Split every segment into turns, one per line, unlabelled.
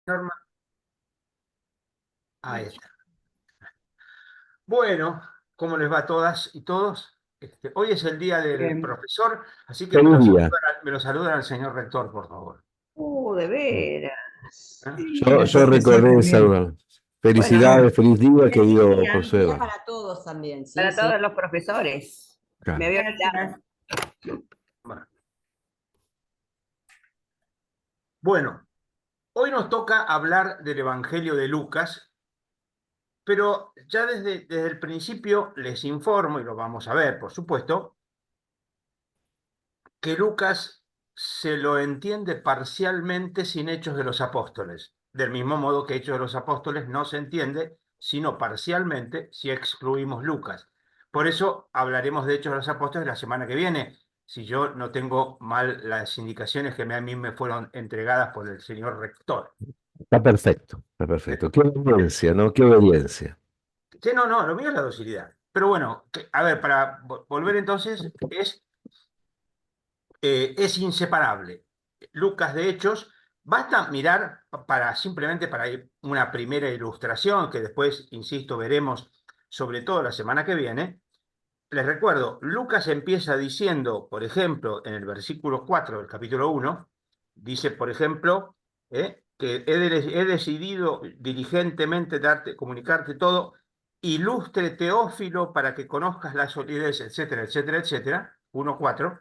Norma. Ahí está. Bueno, ¿cómo les va a todas y todos? Hoy es el día del
Bien.
profesor, así que
Feliz día.
me lo saludan al señor rector, por favor.
De veras.
¿Eh?
Sí,
Yo
el profesor
recordé
también.
saludar.
Bueno,
Felicidades, feliz día,
Feliz
querido
día,
profesor
día
Eduardo.
para todos también, sí,
para
sí.
todos los profesores. Me
Claro.
había
Gracias.
olvidado.
Bueno, Bueno, hoy nos toca hablar del Evangelio de Lucas, pero ya desde el principio les informo, y lo vamos a ver, por supuesto, que Lucas se lo entiende parcialmente sin Hechos de los Apóstoles, del mismo modo que Hechos de los Apóstoles no se entiende sino parcialmente si excluimos Lucas. Por eso hablaremos de Hechos de los Apóstoles la semana que viene, si yo no tengo mal las indicaciones que a mí me fueron entregadas por el señor rector.
Está perfecto, está perfecto. Qué obediencia, ¿no? Qué obediencia.
Sí, no, lo mío es la docilidad. Pero bueno, a ver, para volver entonces, es inseparable. Lucas de Hechos, basta mirar simplemente para una primera ilustración que después, insisto, veremos sobre todo la semana que viene. Les recuerdo, Lucas empieza diciendo, por ejemplo, en el versículo 4 del capítulo 1, dice, por ejemplo, que he decidido diligentemente comunicarte todo, ilustre Teófilo para que conozcas la solidez, etcétera, etcétera, etcétera, 1:4.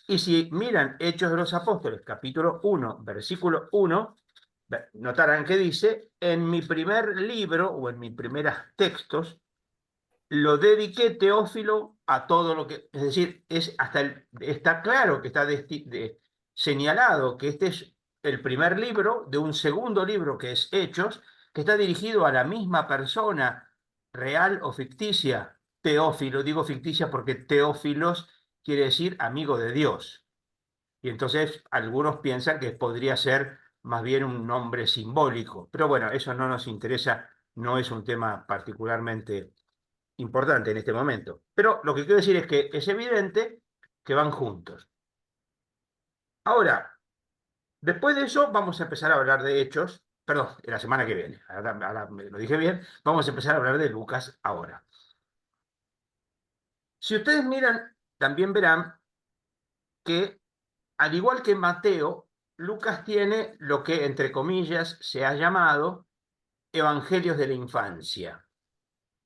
Y si miran Hechos de los Apóstoles, capítulo 1, versículo 1, notarán que dice, en mi primer libro o en mis primeros textos, lo dediqué, Teófilo, a todo lo que, es decir, está claro que está señalado que este es el primer libro de un segundo libro que es Hechos, que está dirigido a la misma persona, real o ficticia, Teófilo. Digo ficticia porque Teófilos quiere decir amigo de Dios. Y entonces algunos piensan que podría ser más bien un nombre simbólico. Pero bueno, eso no nos interesa, no es un tema particularmente importante en este momento. Pero lo que quiero decir es que es evidente que van juntos. Ahora, después de eso vamos a empezar a hablar de Hechos, perdón, la semana que viene. Ahora lo dije bien, vamos a empezar a hablar de Lucas ahora. Si ustedes miran, también verán que, al igual que Mateo, Lucas tiene lo que, entre comillas, se ha llamado Evangelios de la Infancia.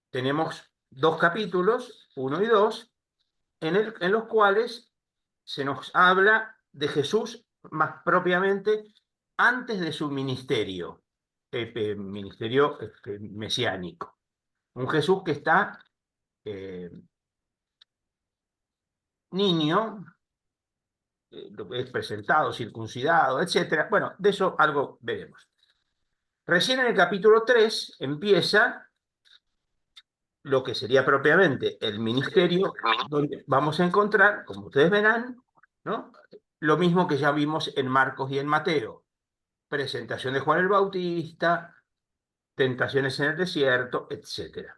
Tenemos dos capítulos, 1 y 2, en los cuales se nos habla de Jesús más propiamente antes de su ministerio, ministerio mesiánico. Un Jesús que está eh, niño, es presentado, circuncidado, etc. Bueno, de eso algo veremos. Recién en el capítulo 3 empieza lo que sería propiamente el ministerio, donde vamos a encontrar, como ustedes verán, ¿no?, lo mismo que ya vimos en Marcos y en Mateo: presentación de Juan el Bautista, tentaciones en el desierto, etc.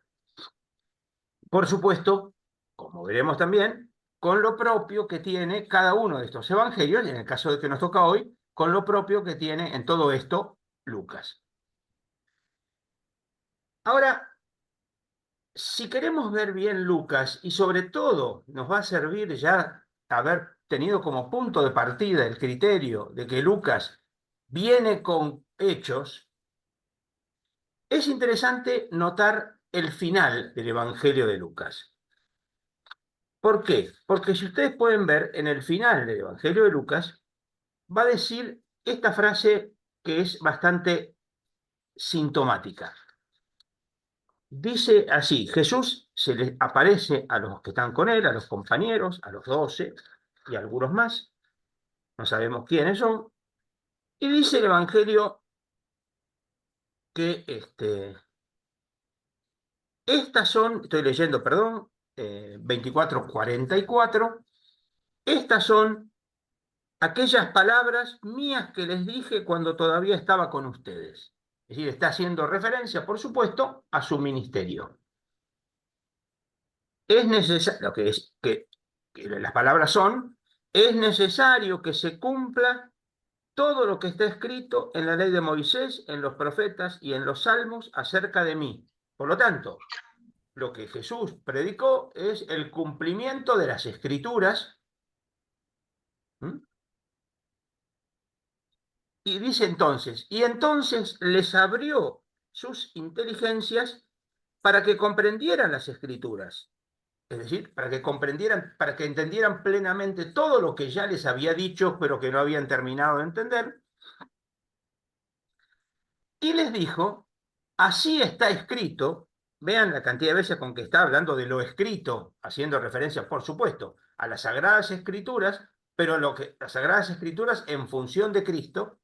Por supuesto, como veremos también, con lo propio que tiene cada uno de estos evangelios, y en el caso de que nos toca hoy, con lo propio que tiene en todo esto Lucas. Ahora, si queremos ver bien Lucas, y sobre todo nos va a servir ya haber tenido como punto de partida el criterio de que Lucas viene con hechos, es interesante notar el final del Evangelio de Lucas. ¿Por qué? Porque si ustedes pueden ver, en el final del Evangelio de Lucas va a decir esta frase que es bastante sintomática. Dice así: Jesús se les aparece a los que están con él, a los compañeros, a los 12 y a algunos más, no sabemos quiénes son, y dice el Evangelio que estas son, estoy leyendo, perdón, 24:44, estas son aquellas palabras mías que les dije cuando todavía estaba con ustedes. Es decir, está haciendo referencia, por supuesto, a su ministerio. Es necesario, que las palabras son, es necesario que se cumpla todo lo que está escrito en la ley de Moisés, en los profetas y en los salmos acerca de mí. Por lo tanto, lo que Jesús predicó es el cumplimiento de las Escrituras. Y dice entonces, y entonces les abrió sus inteligencias para que comprendieran las Escrituras. Es decir, para que comprendieran, para que entendieran plenamente todo lo que ya les había dicho, pero que no habían terminado de entender. Y les dijo, así está escrito. Vean la cantidad de veces con que está hablando de lo escrito, haciendo referencia, por supuesto, a las Sagradas Escrituras, pero las Sagradas Escrituras en función de Cristo,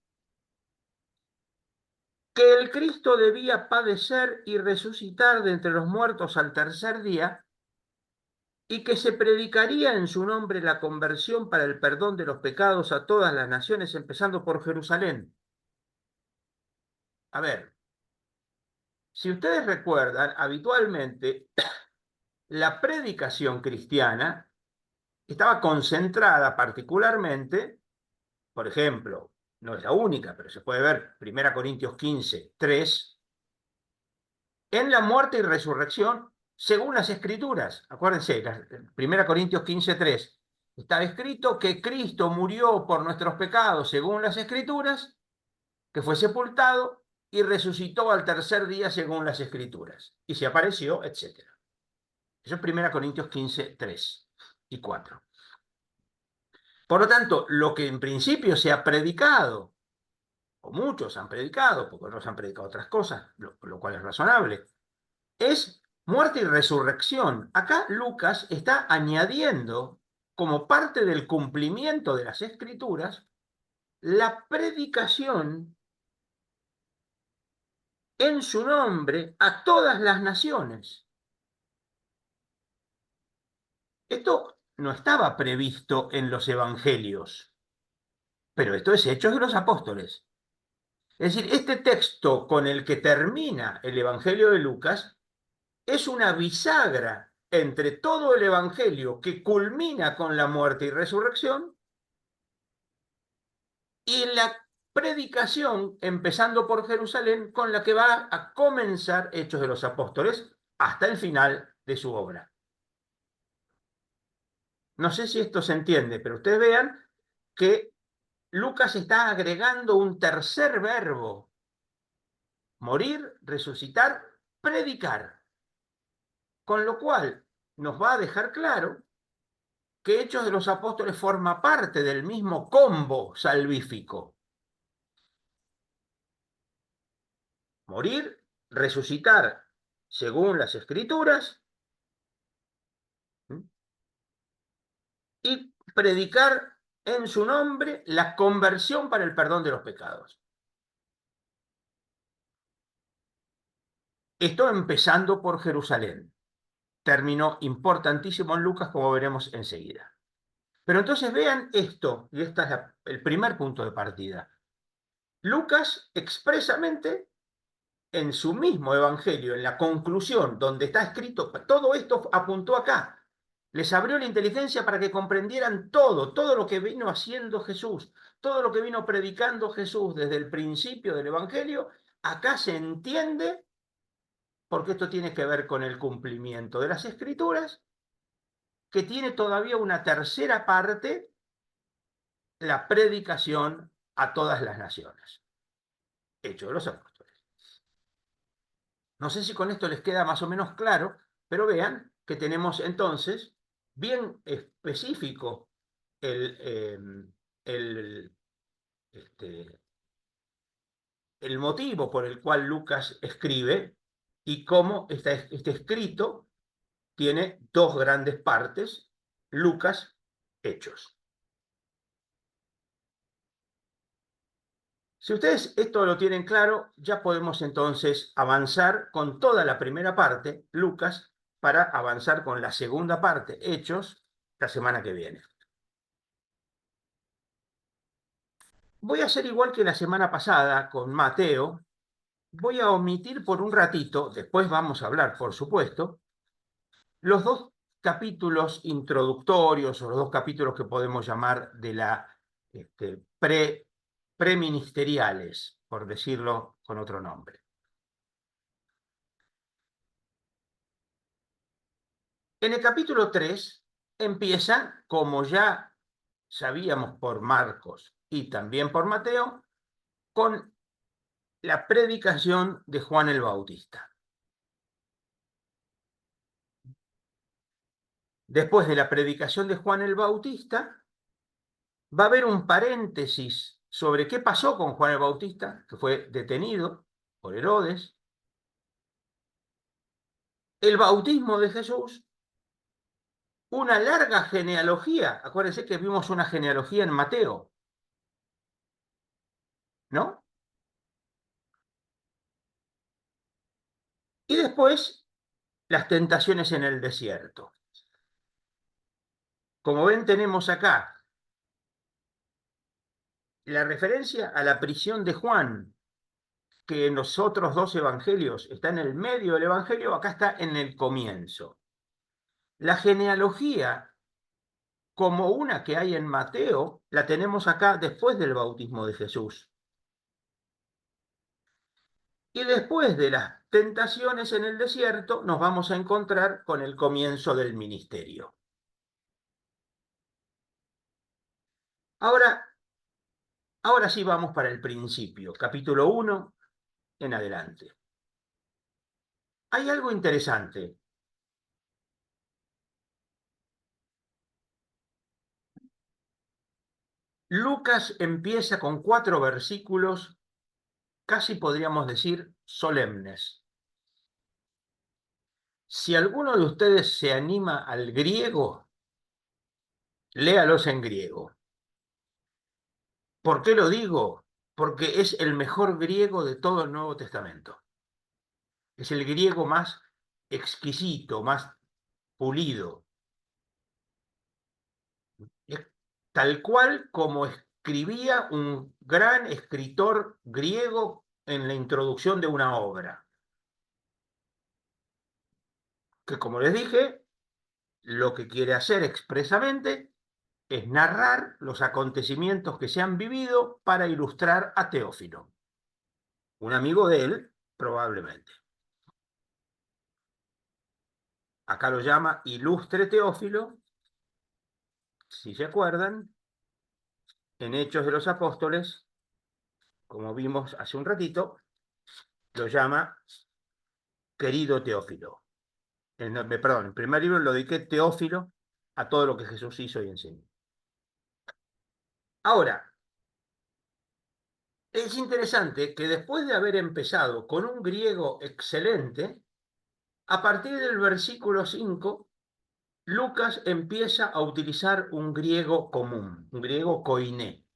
que el Cristo debía padecer y resucitar de entre los muertos al tercer día, y que se predicaría en su nombre la conversión para el perdón de los pecados a todas las naciones, empezando por Jerusalén. A ver, si ustedes recuerdan, habitualmente la predicación cristiana estaba concentrada particularmente, por ejemplo, no es la única, pero se puede ver 1 Corintios 15, 3, en la muerte y resurrección según las Escrituras. Acuérdense, 1 Corintios 15, 3. Está escrito que Cristo murió por nuestros pecados según las Escrituras, que fue sepultado y resucitó al tercer día según las Escrituras. Y se apareció, etc. Eso es 1 Corintios 15, 3 y 4. Por lo tanto, lo que en principio se ha predicado, o muchos han predicado, porque otros han predicado otras cosas, lo cual es razonable, es muerte y resurrección. Acá Lucas está añadiendo, como parte del cumplimiento de las Escrituras, la predicación en su nombre a todas las naciones. Esto no estaba previsto en los evangelios, pero esto es Hechos de los Apóstoles. Es decir, este texto con el que termina el Evangelio de Lucas es una bisagra entre todo el Evangelio que culmina con la muerte y resurrección y la predicación, empezando por Jerusalén, con la que va a comenzar Hechos de los Apóstoles hasta el final de su obra. No sé si esto se entiende, pero ustedes vean que Lucas está agregando un tercer verbo: morir, resucitar, predicar. Con lo cual nos va a dejar claro que Hechos de los Apóstoles forma parte del mismo combo salvífico. Morir, resucitar según las Escrituras, y predicar en su nombre la conversión para el perdón de los pecados. Esto empezando por Jerusalén. Término importantísimo en Lucas, como veremos enseguida. Pero entonces vean esto, y este es el primer punto de partida. Lucas expresamente, en su mismo evangelio, en la conclusión, donde está escrito, todo esto apuntó acá. Les abrió la inteligencia para que comprendieran todo lo que vino haciendo Jesús, todo lo que vino predicando Jesús desde el principio del evangelio. Acá se entiende, porque esto tiene que ver con el cumplimiento de las Escrituras, que tiene todavía una tercera parte, la predicación a todas las naciones. Hechos de los Apóstoles. No sé si con esto les queda más o menos claro, pero vean que tenemos entonces bien específico el motivo por el cual Lucas escribe y cómo este escrito tiene dos grandes partes: Lucas, Hechos. Si ustedes esto lo tienen claro, ya podemos entonces avanzar con toda la primera parte, Lucas, para avanzar con la segunda parte, Hechos, la semana que viene. Voy a hacer igual que la semana pasada con Mateo. Voy a omitir por un ratito, después vamos a hablar, por supuesto, los dos capítulos introductorios, o los dos capítulos que podemos llamar de la preministeriales, por decirlo con otro nombre. En el capítulo 3 empieza, como ya sabíamos por Marcos y también por Mateo, con la predicación de Juan el Bautista. Después de la predicación de Juan el Bautista, va a haber un paréntesis sobre qué pasó con Juan el Bautista, que fue detenido por Herodes, el bautismo de Jesús, una larga genealogía. Acuérdense que vimos una genealogía en Mateo, ¿no? Y después las tentaciones en el desierto. Como ven, tenemos acá la referencia a la prisión de Juan, que en los otros dos evangelios está en el medio del evangelio, acá está en el comienzo. La genealogía, como una que hay en Mateo, la tenemos acá después del bautismo de Jesús. Y después de las tentaciones en el desierto, nos vamos a encontrar con el comienzo del ministerio. Ahora sí vamos para el principio, capítulo 1 en adelante. Hay algo interesante. Lucas empieza con 4 versículos, casi podríamos decir solemnes. Si alguno de ustedes se anima al griego, léalos en griego. ¿Por qué lo digo? Porque es el mejor griego de todo el Nuevo Testamento. Es el griego más exquisito, más pulido. Es tal cual como escribía un gran escritor griego en la introducción de una obra. Que, como les dije, lo que quiere hacer expresamente es narrar los acontecimientos que se han vivido para ilustrar a Teófilo, un amigo de él, probablemente. Acá lo llama Ilustre Teófilo, si se acuerdan, en Hechos de los Apóstoles, como vimos hace un ratito, lo llama Querido Teófilo. Perdón, el primer libro lo dediqué Teófilo a todo lo que Jesús hizo y enseñó. Ahora, es interesante que después de haber empezado con un griego excelente, a partir del versículo 5, Lucas empieza a utilizar un griego común, un griego koiné.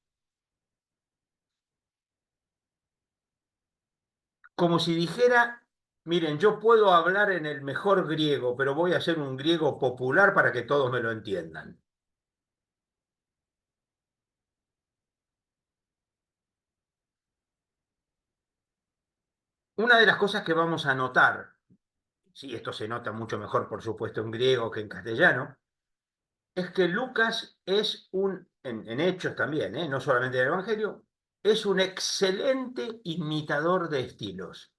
Como si dijera, miren, yo puedo hablar en el mejor griego, pero voy a hacer un griego popular para que todos me lo entiendan. Una de las cosas que vamos a notar, sí, esto se nota mucho mejor, por supuesto, en griego que en castellano, es que Lucas es en Hechos también, no solamente en el Evangelio, es un excelente imitador de estilos.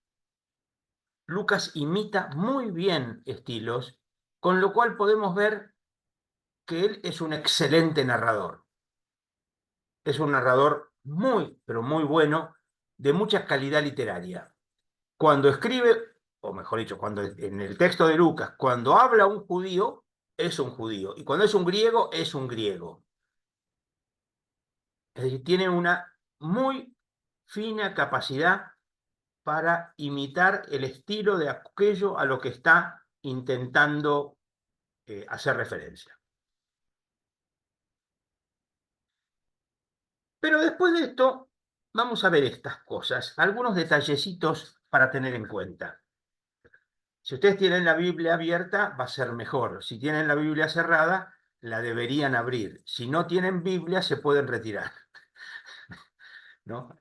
Lucas imita muy bien estilos, con lo cual podemos ver que él es un excelente narrador. Es un narrador muy, pero muy bueno, de mucha calidad literaria. Cuando escribe, o mejor dicho, cuando en el texto de Lucas, cuando habla un judío, es un judío. Y cuando es un griego, es un griego. Es decir, tiene una muy fina capacidad para imitar el estilo de aquello a lo que está intentando hacer referencia. Pero después de esto, vamos a ver estas cosas, algunos detallecitos para tener en cuenta. Si ustedes tienen la Biblia abierta, va a ser mejor. Si tienen la Biblia cerrada, la deberían abrir. Si no tienen Biblia, se pueden retirar. ¿No?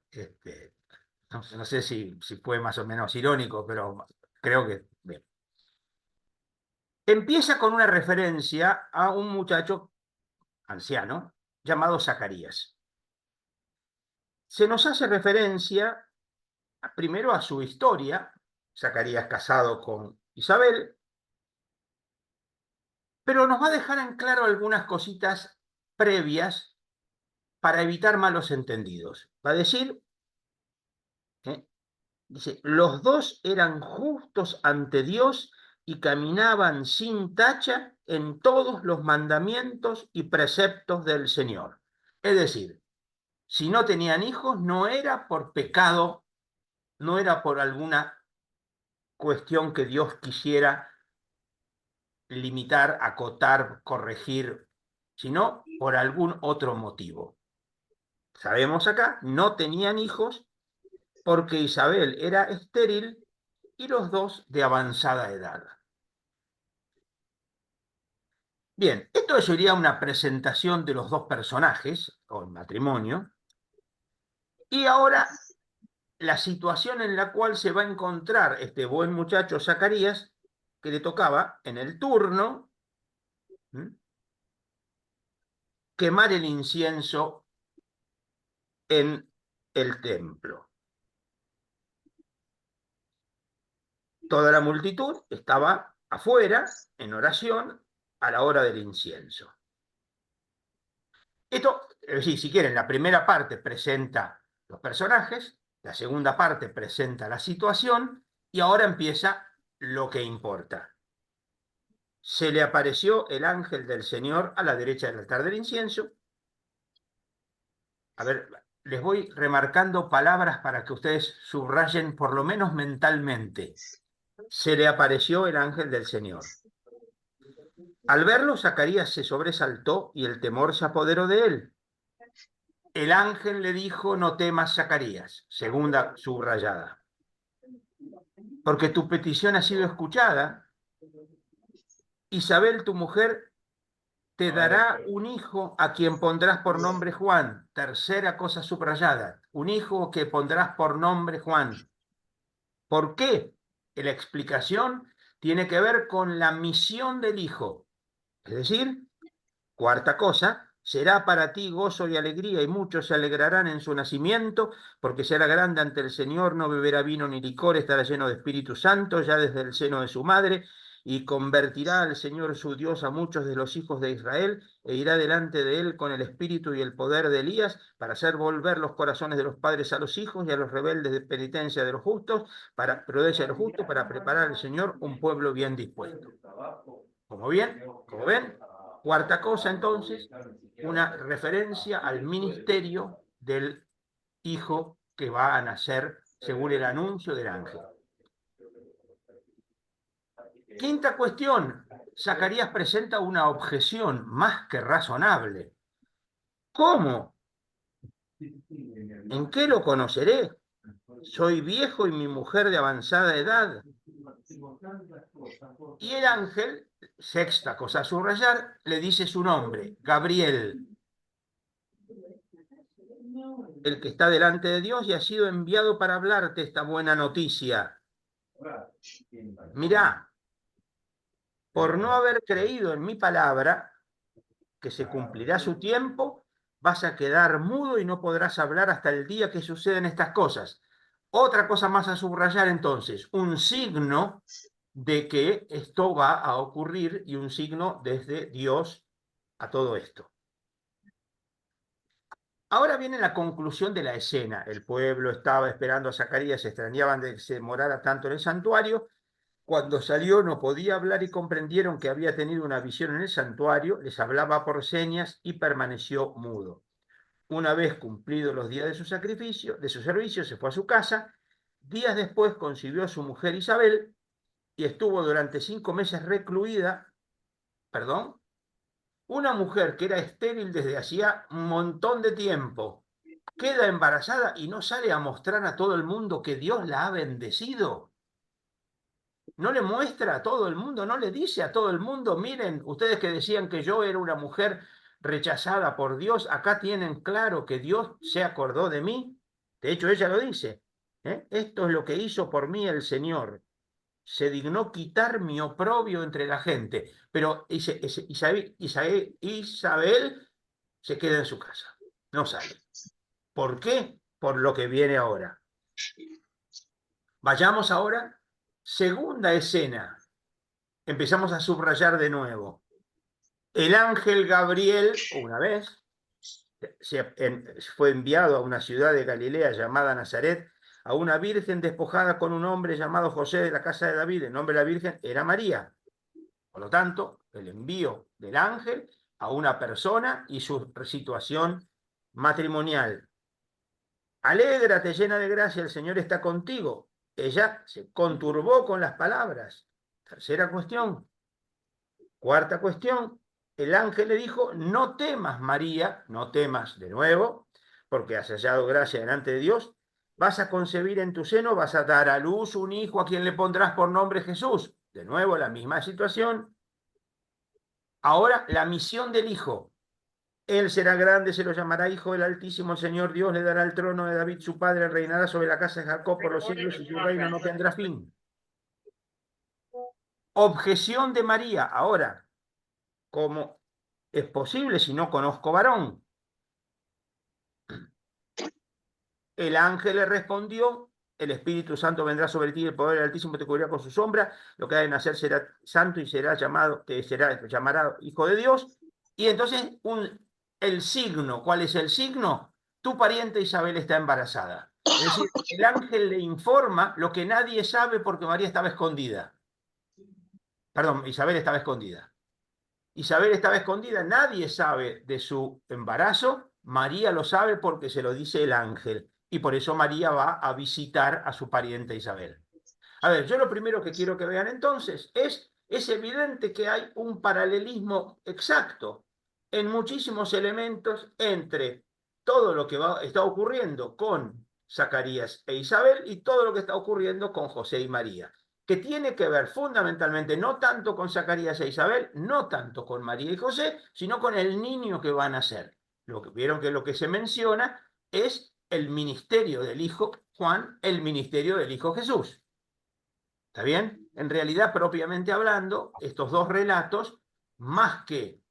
No sé si fue más o menos irónico, pero creo que bien. Empieza con una referencia a un muchacho anciano llamado Zacarías. se nos hace referencia primero a su historia, Zacarías casado con Isabel, pero nos va a dejar en claro algunas cositas previas para evitar malos entendidos. Va a decir, dice, los dos eran justos ante Dios y caminaban sin tacha en todos los mandamientos y preceptos del Señor. Es decir, si no tenían hijos, no era por pecado, no era por alguna cuestión que Dios quisiera limitar, acotar, corregir, sino por algún otro motivo. Sabemos acá, no tenían hijos porque Isabel era estéril y los dos de avanzada edad. Bien, esto sería una presentación de los dos personajes, o el matrimonio, y ahora la situación en la cual se va a encontrar este buen muchacho Zacarías, que le tocaba en el turno quemar el incienso en el templo. Toda la multitud estaba afuera, en oración, a la hora del incienso. Esto, es decir, si quieren, la primera parte presenta los personajes, la segunda parte presenta la situación, y ahora empieza lo que importa. Se le apareció el ángel del Señor a la derecha del altar del incienso. A ver, les voy remarcando palabras para que ustedes subrayen por lo menos mentalmente. Se le apareció el ángel del Señor. Al verlo, Zacarías se sobresaltó y el temor se apoderó de él. El ángel le dijo, no temas, Zacarías, segunda subrayada, porque tu petición ha sido escuchada. Isabel, tu mujer, te dará un hijo a quien pondrás por nombre Juan. Tercera cosa subrayada, un hijo que pondrás por nombre Juan. ¿Por qué? La explicación tiene que ver con la misión del hijo. Es decir, cuarta cosa, será para ti gozo y alegría, y muchos se alegrarán en su nacimiento, porque será grande ante el Señor, no beberá vino ni licor, estará lleno de Espíritu Santo, ya desde el seno de su madre, y convertirá al Señor su Dios a muchos de los hijos de Israel, e irá delante de él con el espíritu y el poder de Elías, para hacer volver los corazones de los padres a los hijos, y a los rebeldes de penitencia de los justos, para prudencia de los justos, para preparar al Señor un pueblo bien dispuesto. Como ven, cuarta cosa entonces, una referencia al ministerio del hijo que va a nacer según el anuncio del ángel. Quinta cuestión, Zacarías presenta una objeción más que razonable. ¿Cómo? ¿En qué lo conoceré? Soy viejo y mi mujer de avanzada edad. Y el ángel, sexta cosa a subrayar, le dice su nombre, Gabriel, el que está delante de Dios y ha sido enviado para hablarte esta buena noticia. Mirá, por no haber creído en mi palabra, que se cumplirá su tiempo, vas a quedar mudo y no podrás hablar hasta el día que suceden estas cosas. Otra cosa más a subrayar entonces, un signo de que esto va a ocurrir y un signo desde Dios a todo esto. Ahora viene la conclusión de la escena. El pueblo estaba esperando a Zacarías, se extrañaban de que se demorara tanto en el santuario. Cuando salió no podía hablar y comprendieron que había tenido una visión en el santuario, les hablaba por señas y permaneció mudo. Una vez cumplidos los días de su sacrificio, de su servicio, se fue a su casa. Días después concibió a su mujer Isabel y estuvo durante 5 meses recluida. Una mujer que era estéril desde hacía un montón de tiempo, queda embarazada y no sale a mostrar a todo el mundo que Dios la ha bendecido. No le muestra a todo el mundo, no le dice a todo el mundo, miren, ustedes que decían que yo era una mujer rechazada por Dios, acá tienen claro que Dios se acordó de mí. De hecho, ella lo dice, esto es lo que hizo por mí el Señor. Se dignó quitar mi oprobio entre la gente. Pero Isabel se queda en su casa, no sale. ¿Por qué? por lo que viene ahora. Vayamos ahora, segunda escena. Empezamos a subrayar de nuevo. El ángel Gabriel, una vez, fue enviado a una ciudad de Galilea llamada Nazaret, a una virgen despojada con un hombre llamado José de la casa de David. El nombre de la virgen era María. Por lo tanto, el envío del ángel a una persona y su situación matrimonial. Alégrate, llena de gracia, el Señor está contigo. Ella se conturbó con las palabras. Tercera cuestión. Cuarta cuestión. El ángel le dijo, no temas, María, no temas de nuevo, porque has hallado gracia delante de Dios. Vas a concebir en tu seno, vas a dar a luz un hijo a quien le pondrás por nombre Jesús. De nuevo, la misma situación. Ahora, la misión del hijo. Él será grande, se lo llamará Hijo del Altísimo, el Señor Dios le dará el trono de David, su padre, reinará sobre la casa de Jacob por los siglos y su reino no tendrá fin. Objeción de María. Ahora, ¿cómo es posible si no conozco varón? El ángel le respondió, el Espíritu Santo vendrá sobre ti, el poder del Altísimo te cubrirá con su sombra, lo que ha de nacer será santo y será llamado, llamará Hijo de Dios. Y entonces el signo, ¿cuál es el signo? Tu pariente Isabel está embarazada. Es decir, el ángel le informa lo que nadie sabe porque María estaba escondida. Perdón, Isabel estaba escondida. Isabel estaba escondida, nadie sabe de su embarazo, María lo sabe porque se lo dice el ángel, y por eso María va a visitar a su pariente Isabel. A ver, yo lo primero que quiero que vean entonces es evidente que hay un paralelismo exacto en muchísimos elementos entre todo lo que está ocurriendo con Zacarías e Isabel y todo lo que está ocurriendo con José y María, que tiene que ver fundamentalmente no tanto con Zacarías e Isabel, no tanto con María y José, sino con el niño que van a ser. Vieron que lo que se menciona es el ministerio del hijo Juan, el ministerio del hijo Jesús. ¿Está bien? En realidad, propiamente hablando, estos dos relatos, más que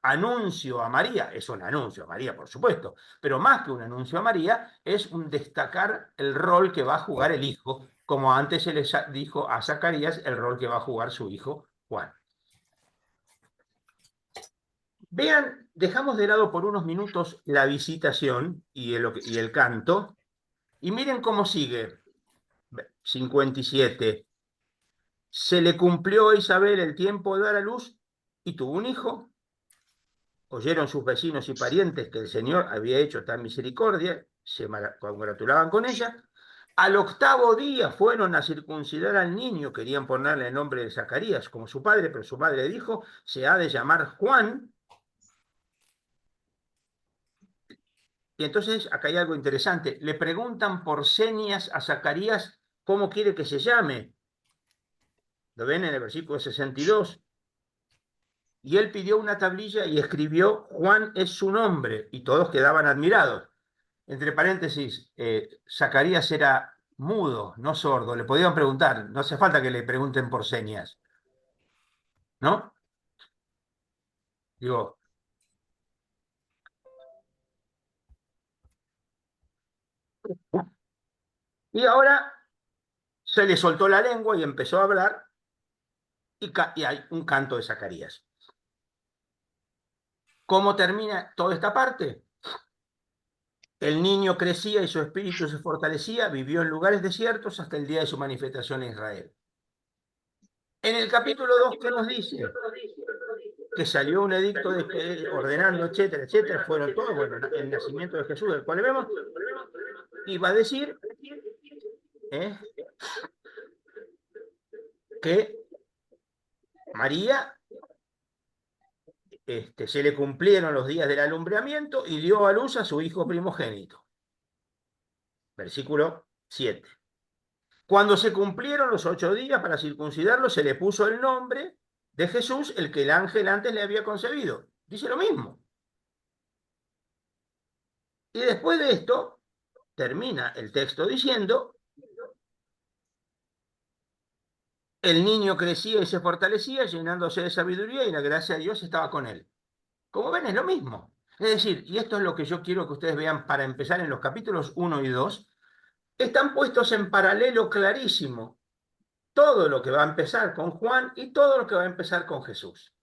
anuncio a María, es un anuncio a María, por supuesto, pero más que un anuncio a María, es un destacar el rol que va a jugar el hijo, como antes se le dijo a Zacarías el rol que va a jugar su hijo Juan. Vean, dejamos de lado por unos minutos la visitación y el canto, y miren cómo sigue. 57. Se le cumplió a Isabel el tiempo de dar a luz y tuvo un hijo. Oyeron sus vecinos y parientes que el Señor había hecho tan misericordia, se congratulaban con ella. Al octavo día fueron a circuncidar al niño, querían ponerle el nombre de Zacarías como su padre, pero su madre dijo, se ha de llamar Juan. Y entonces acá hay algo interesante, le preguntan por señas a Zacarías cómo quiere que se llame. ¿Lo ven en el versículo 62? Y él pidió una tablilla y escribió, Juan es su nombre, y todos quedaban admirados. Entre paréntesis, Zacarías era mudo, no sordo, le podían preguntar, no hace falta que le pregunten por señas, ¿no? Digo, y ahora se le soltó la lengua y empezó a hablar, y hay un canto de Zacarías. ¿Cómo termina toda esta parte? El niño crecía y su espíritu se fortalecía, vivió en lugares desiertos hasta el día de su manifestación en Israel. En el capítulo 2, ¿qué nos dice? Que salió un edicto ordenando, etcétera, etcétera, fueron todos, bueno, el nacimiento de Jesús, del cual vemos, y va a decir que María se le cumplieron los días del alumbramiento y dio a luz a su hijo primogénito. Versículo 7. Cuando se cumplieron los 8 días para circuncidarlo, se le puso el nombre de Jesús, el que el ángel antes le había concebido. Dice lo mismo. Y después de esto, termina el texto diciendo, el niño crecía y se fortalecía, llenándose de sabiduría, y la gracia de Dios estaba con él. Como ven, es lo mismo. Es decir, y esto es lo que yo quiero que ustedes vean para empezar en los capítulos 1 y 2, están puestos en paralelo clarísimo todo lo que va a empezar con Juan y todo lo que va a empezar con Jesús.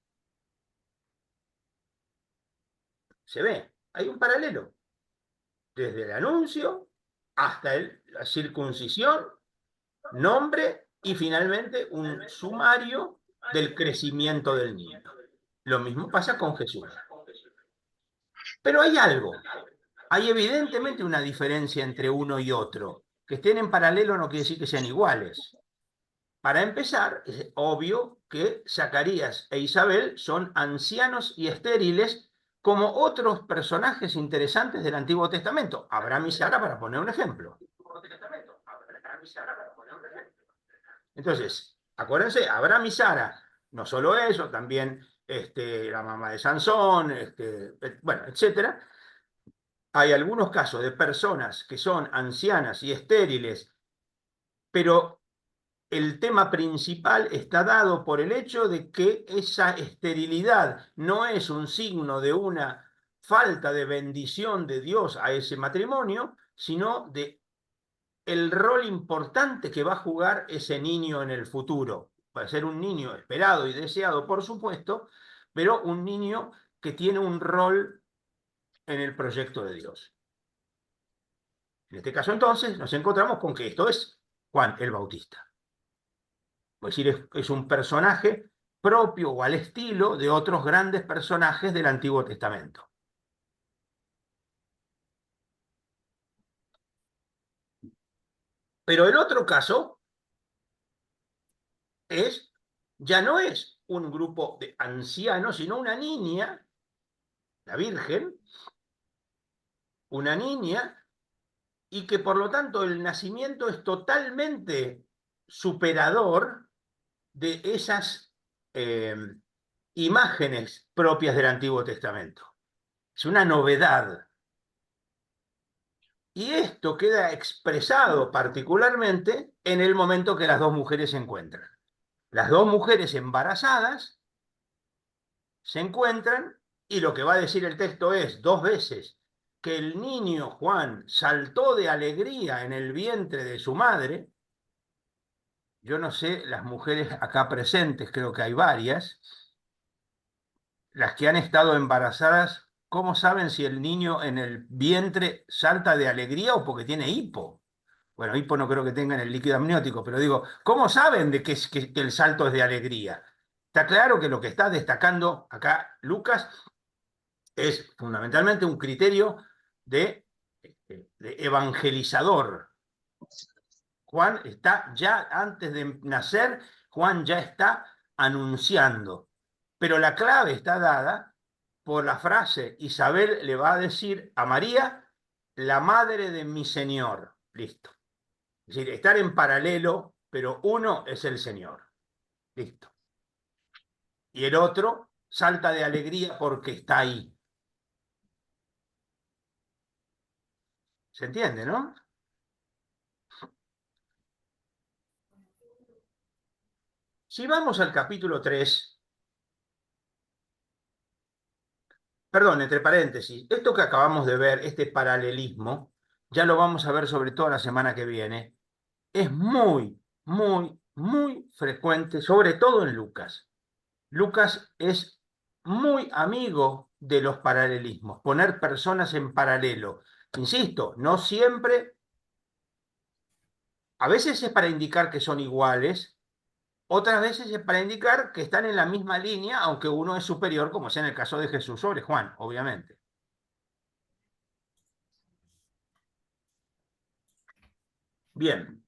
Se ve, hay un paralelo, desde el anuncio hasta la circuncisión, nombre y finalmente un sumario del crecimiento del niño. Lo mismo pasa con Jesús. Pero hay algo, hay evidentemente una diferencia entre uno y otro. Que estén en paralelo no quiere decir que sean iguales. Para empezar, es obvio que Zacarías e Isabel son ancianos y estériles como otros personajes interesantes del Antiguo Testamento. Abraham y Sara, para poner un ejemplo. Entonces, acuérdense, Abraham y Sara, no solo eso, también la mamá de Sansón, bueno, etcétera. Hay algunos casos de personas que son ancianas y estériles, pero el tema principal está dado por el hecho de que esa esterilidad no es un signo de una falta de bendición de Dios a ese matrimonio, sino de el rol importante que va a jugar ese niño en el futuro. Va a ser un niño esperado y deseado, por supuesto, pero un niño que tiene un rol en el proyecto de Dios. En este caso, entonces, nos encontramos con que esto es Juan el Bautista. Es decir, es un personaje propio o al estilo de otros grandes personajes del Antiguo Testamento. Pero el otro caso ya no es un grupo de ancianos, sino una niña, la Virgen, una niña, y que por lo tanto el nacimiento es totalmente superador de esas imágenes propias del Antiguo Testamento. Es una novedad. Y esto queda expresado particularmente en el momento que las dos mujeres se encuentran. Las dos mujeres embarazadas se encuentran y lo que va a decir el texto es 2 veces que el niño Juan saltó de alegría en el vientre de su madre. Yo no sé, las mujeres acá presentes, creo que hay varias, las que han estado embarazadas, ¿cómo saben si el niño en el vientre salta de alegría o porque tiene hipo? Bueno, hipo no creo que tengan el líquido amniótico, pero digo, ¿cómo saben de que el salto es de alegría? Está claro que lo que está destacando acá Lucas es fundamentalmente un criterio de evangelizador. Juan está ya, antes de nacer, Juan ya está anunciando. Pero la clave está dada por la frase, Isabel le va a decir a María, la madre de mi Señor. Listo. Es decir, estar en paralelo, pero uno es el Señor. Listo. Y el otro salta de alegría porque está ahí. ¿Se entiende, no? Si vamos al capítulo 3, perdón, entre paréntesis, esto que acabamos de ver, este paralelismo, ya lo vamos a ver sobre todo la semana que viene, es muy, muy, muy frecuente, sobre todo en Lucas. Lucas es muy amigo de los paralelismos, poner personas en paralelo. Insisto, no siempre, a veces es para indicar que son iguales, otras veces es para indicar que están en la misma línea, aunque uno es superior, como es en el caso de Jesús sobre Juan, obviamente. Bien,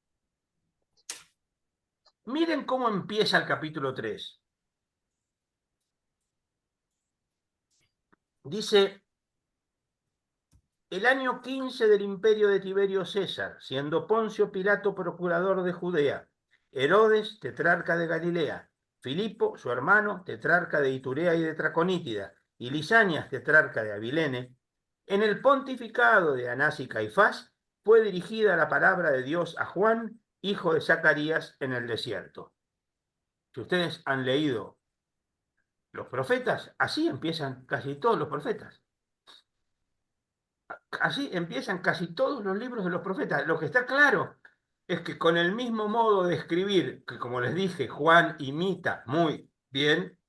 miren cómo empieza el capítulo 3. Dice, el año 15 del imperio de Tiberio César, siendo Poncio Pilato procurador de Judea, Herodes, tetrarca de Galilea, Filipo, su hermano, tetrarca de Iturea y de Traconítida, y Lisanias, tetrarca de Abilene, en el pontificado de Anás y Caifás, fue dirigida la palabra de Dios a Juan, hijo de Zacarías, en el desierto. Si ustedes han leído los profetas, así empiezan casi todos los profetas. Así empiezan casi todos los libros de los profetas. Lo que está claro es que con el mismo modo de escribir, que como les dije, Juan imita muy bien,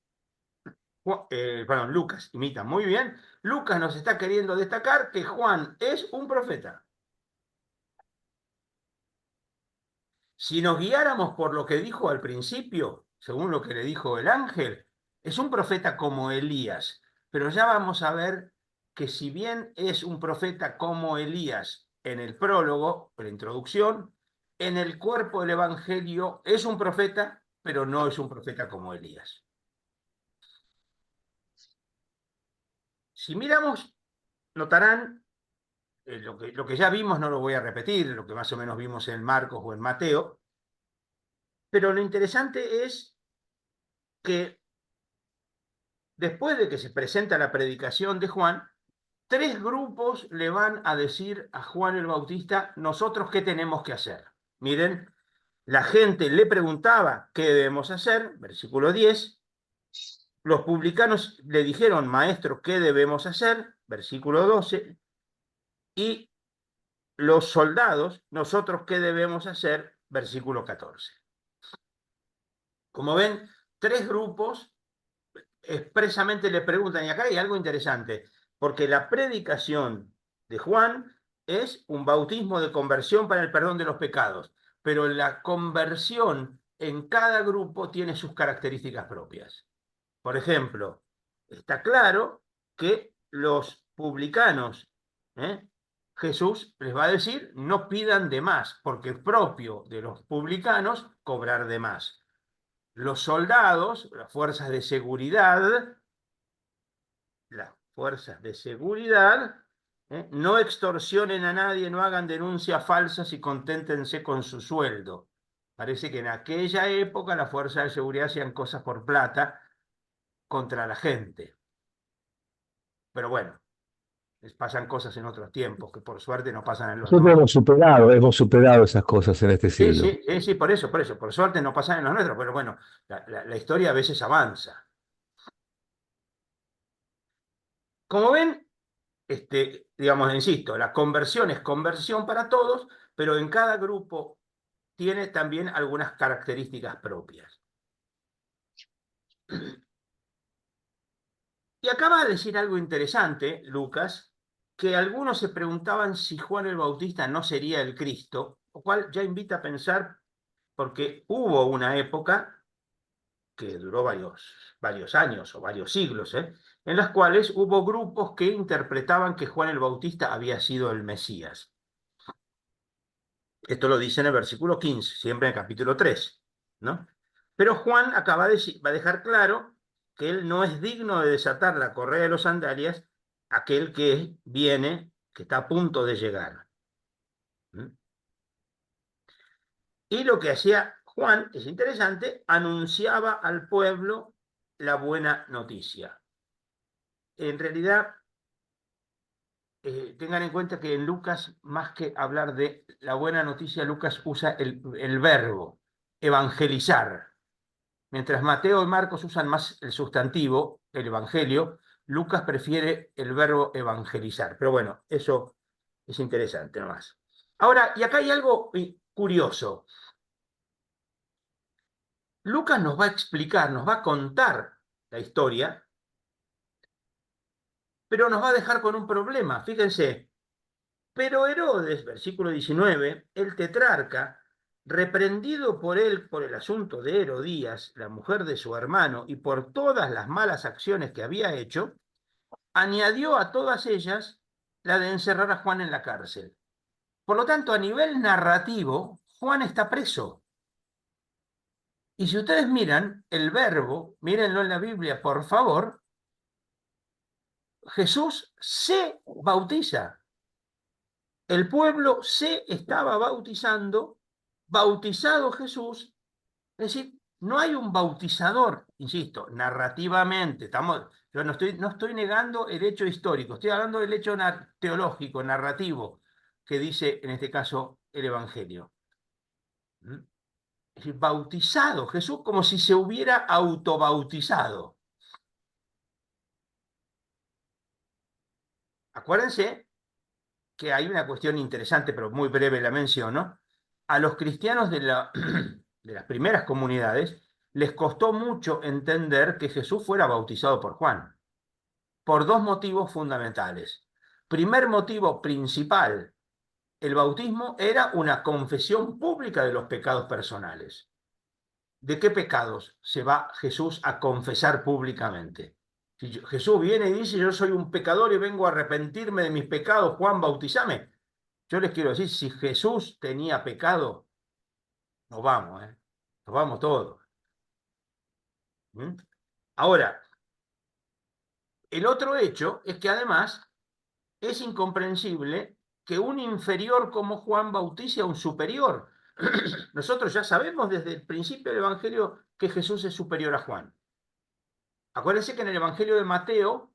perdón, Lucas imita muy bien, Lucas nos está queriendo destacar que Juan es un profeta. Si nos guiáramos por lo que dijo al principio, según lo que le dijo el ángel, es un profeta como Elías, pero ya vamos a ver que si bien es un profeta como Elías en el prólogo, en la introducción, en el cuerpo del Evangelio es un profeta, pero no es un profeta como Elías. Si miramos, notarán, lo que ya vimos no lo voy a repetir, lo que más o menos vimos en Marcos o en Mateo, pero lo interesante es que después de que se presenta la predicación de Juan, 3 grupos le van a decir a Juan el Bautista, nosotros qué tenemos que hacer. Miren, la gente le preguntaba qué debemos hacer, versículo 10. Los publicanos le dijeron, maestro, ¿qué debemos hacer? Versículo 12. Y los soldados, nosotros qué debemos hacer? Versículo 14. Como ven, 3 grupos expresamente le preguntan, y acá hay algo interesante, porque la predicación de Juan es un bautismo de conversión para el perdón de los pecados, pero la conversión en cada grupo tiene sus características propias. Por ejemplo, está claro que los publicanos, Jesús les va a decir, no pidan de más, porque es propio de los publicanos cobrar de más. Los soldados, las fuerzas de seguridad, no extorsionen a nadie, no hagan denuncias falsas y conténtense con su sueldo. Parece que en aquella época las fuerzas de seguridad hacían cosas por plata contra la gente. Pero bueno, pasan cosas en otros tiempos que por suerte no pasan en los
Nosotros
nuestros.
hemos superado esas cosas en este
Sí,
siglo.
sí, sí, por eso, por suerte no pasan en los nuestros, pero bueno, la historia a veces avanza. Como ven, digamos, insisto, la conversión es conversión para todos, pero en cada grupo tiene también algunas características propias. Y acaba de decir algo interesante, Lucas, que algunos se preguntaban si Juan el Bautista no sería el Cristo, lo cual ya invita a pensar, porque hubo una época que duró varios años o varios siglos, en las cuales hubo grupos que interpretaban que Juan el Bautista había sido el Mesías. Esto lo dice en el versículo 15, siempre en el capítulo 3, ¿no? Pero Juan va a dejar claro que él no es digno de desatar la correa de los sandalias, aquel que viene, que está a punto de llegar. ¿Mm? Y lo que hacía Juan, es interesante, anunciaba al pueblo la buena noticia. En realidad, tengan en cuenta que en Lucas, más que hablar de la buena noticia, Lucas usa el verbo evangelizar. Mientras Mateo y Marcos usan más el sustantivo, el evangelio, Lucas prefiere el verbo evangelizar. Pero bueno, eso es interesante nomás. Ahora, y acá hay algo curioso. Lucas nos va a explicar, nos va a contar la historia, pero nos va a dejar con un problema. Fíjense, pero Herodes, versículo 19, el tetrarca, reprendido por él por el asunto de Herodías, la mujer de su hermano, y por todas las malas acciones que había hecho, añadió a todas ellas la de encerrar a Juan en la cárcel. Por lo tanto, a nivel narrativo, Juan está preso. Y si ustedes miran el verbo, mírenlo en la Biblia, por favor, Jesús se bautiza. El pueblo se estaba bautizando, bautizado Jesús, es decir, no hay un bautizador, insisto, narrativamente, yo no estoy negando el hecho histórico, estoy hablando del hecho teológico, narrativo, que dice en este caso el Evangelio. Es decir, bautizado Jesús como si se hubiera autobautizado. Acuérdense que hay una cuestión interesante, pero muy breve la menciono. A los cristianos de las primeras comunidades les costó mucho entender que Jesús fuera bautizado por Juan, por dos motivos fundamentales. Primer motivo principal, el bautismo era una confesión pública de los pecados personales. ¿De qué pecados se va Jesús a confesar públicamente? Si Jesús viene y dice, yo soy un pecador y vengo a arrepentirme de mis pecados, Juan, bautízame. Yo les quiero decir, si Jesús tenía pecado, nos vamos, ¿eh? Nos vamos todos. ¿Mm? Ahora, el otro hecho es que además es incomprensible que un inferior como Juan bautice a un superior. Nosotros ya sabemos desde el principio del Evangelio que Jesús es superior a Juan. Acuérdense que en el Evangelio de Mateo,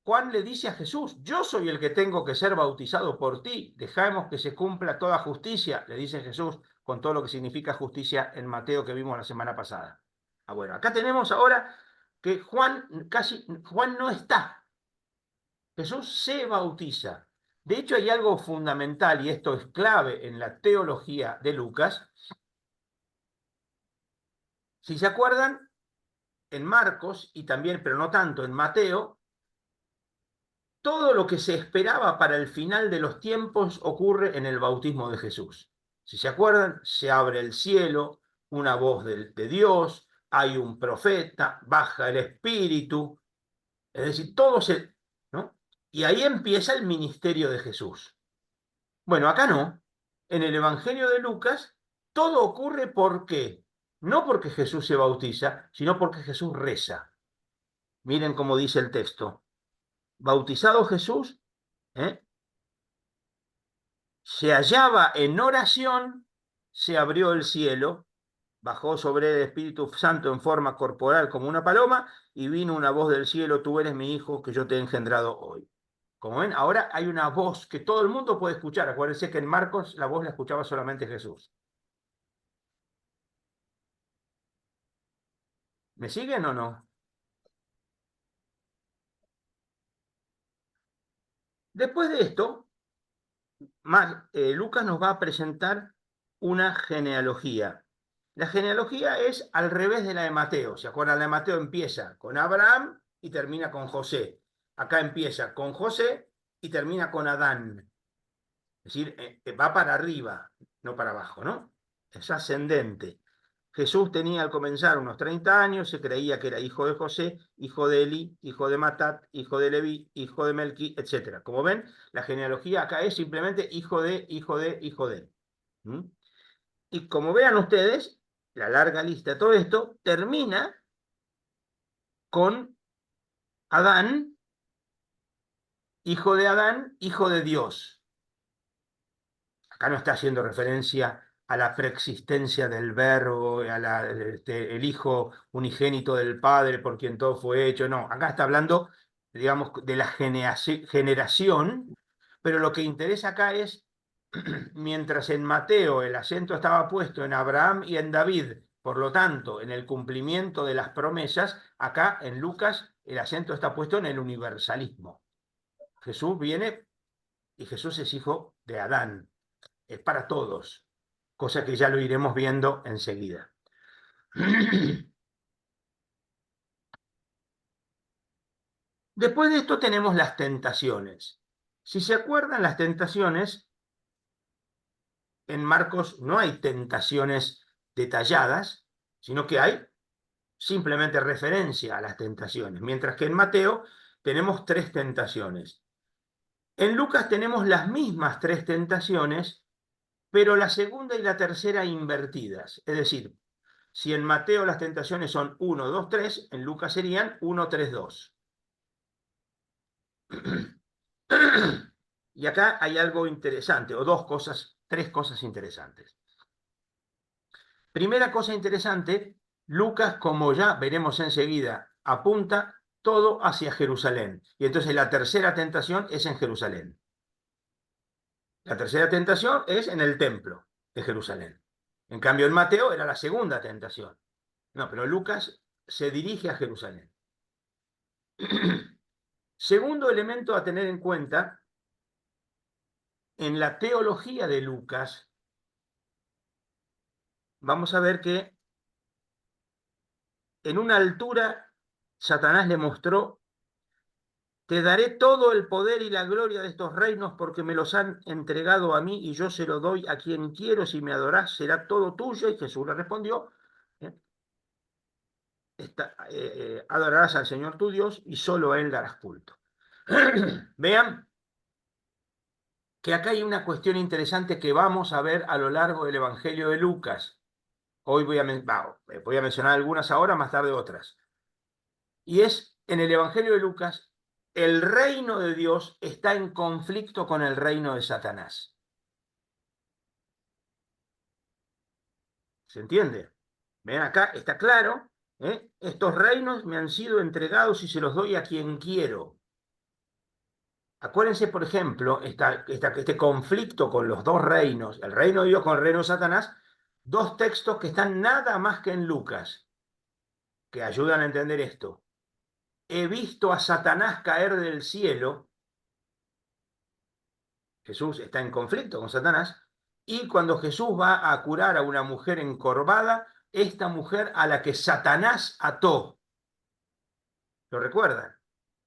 Juan le dice a Jesús, yo soy el que tengo que ser bautizado por ti, dejemos que se cumpla toda justicia, le dice Jesús, con todo lo que significa justicia en Mateo que vimos la semana pasada. Bueno, acá tenemos ahora que Juan no está. Jesús se bautiza. De hecho, hay algo fundamental, y esto es clave en la teología de Lucas. Si se acuerdan, en Marcos y también, pero no tanto, en Mateo, todo lo que se esperaba para el final de los tiempos ocurre en el bautismo de Jesús. Si se acuerdan, se abre el cielo, una voz de Dios, hay un profeta, baja el Espíritu, es decir, todo se... ¿no? Y ahí empieza el ministerio de Jesús. Bueno, acá no. En el Evangelio de Lucas, todo ocurre ¿por qué? No porque Jesús se bautiza, sino porque Jesús reza. Miren cómo dice el texto. Bautizado Jesús, se hallaba en oración, se abrió el cielo, bajó sobre el Espíritu Santo en forma corporal como una paloma, y vino una voz del cielo, tú eres mi hijo que yo te he engendrado hoy. Como ven, ahora hay una voz que todo el mundo puede escuchar. Acuérdense que en Marcos la voz la escuchaba solamente Jesús. ¿Me siguen o no? Después de esto, Lucas nos va a presentar una genealogía. La genealogía es al revés de la de Mateo. ¿Se acuerdan? La de Mateo empieza con Abraham y termina con José. Acá empieza con José y termina con Adán. Es decir, va para arriba, no para abajo, ¿no? Es ascendente. Jesús tenía al comenzar unos 30 años, se creía que era hijo de José, hijo de Eli, hijo de Matat, hijo de Leví, hijo de Melqui, etc. Como ven, la genealogía acá es simplemente hijo de, hijo de, hijo de. ¿Mm? Y como vean ustedes, la larga lista de todo esto termina con Adán, hijo de Dios. Acá no está haciendo referencia a la preexistencia del verbo, el hijo unigénito del Padre por quien todo fue hecho, no, acá está hablando, digamos, de la generación, pero lo que interesa acá es, mientras en Mateo el acento estaba puesto en Abraham y en David, por lo tanto, en el cumplimiento de las promesas, acá en Lucas el acento está puesto en el universalismo. Jesús viene y Jesús es hijo de Adán. Es para todos, cosa que ya lo iremos viendo enseguida. Después de esto tenemos las tentaciones. Si se acuerdan, las tentaciones, en Marcos no hay tentaciones detalladas, sino que hay simplemente referencia a las tentaciones, mientras que en Mateo tenemos 3 tentaciones. En Lucas tenemos las mismas 3 tentaciones, pero la segunda y la tercera invertidas. Es decir, si en Mateo las tentaciones son 1, 2, 3, en Lucas serían 1, 3, 2. Y acá hay algo interesante, o 3 cosas interesantes. Primera cosa interesante, Lucas, como ya veremos enseguida, apunta todo hacia Jerusalén. Y entonces la tercera tentación es en Jerusalén. La tercera tentación es en el templo de Jerusalén. En cambio, en Mateo era la segunda tentación. No, pero Lucas se dirige a Jerusalén. Segundo elemento a tener en cuenta en la teología de Lucas, vamos a ver que en una altura Satanás le mostró: te daré todo el poder y la gloria de estos reinos porque me los han entregado a mí y yo se lo doy a quien quiero. Si me adorás, será todo tuyo. Y Jesús le respondió: adorarás al Señor tu Dios y solo a Él darás culto. Vean que acá hay una cuestión interesante que vamos a ver a lo largo del Evangelio de Lucas. Hoy voy a mencionar algunas ahora, más tarde otras. Y es en el Evangelio de Lucas, el reino de Dios está en conflicto con el reino de Satanás. ¿Se entiende? Ven acá, está claro, ¿eh? Estos reinos me han sido entregados y se los doy a quien quiero. Acuérdense, por ejemplo, este conflicto con los dos reinos, el reino de Dios con el reino de Satanás, dos textos que están nada más que en Lucas, que ayudan a entender esto. He visto a Satanás caer del cielo. Jesús está en conflicto con Satanás, y cuando Jesús va a curar a una mujer encorvada, esta mujer a la que Satanás ató. ¿Lo recuerdan?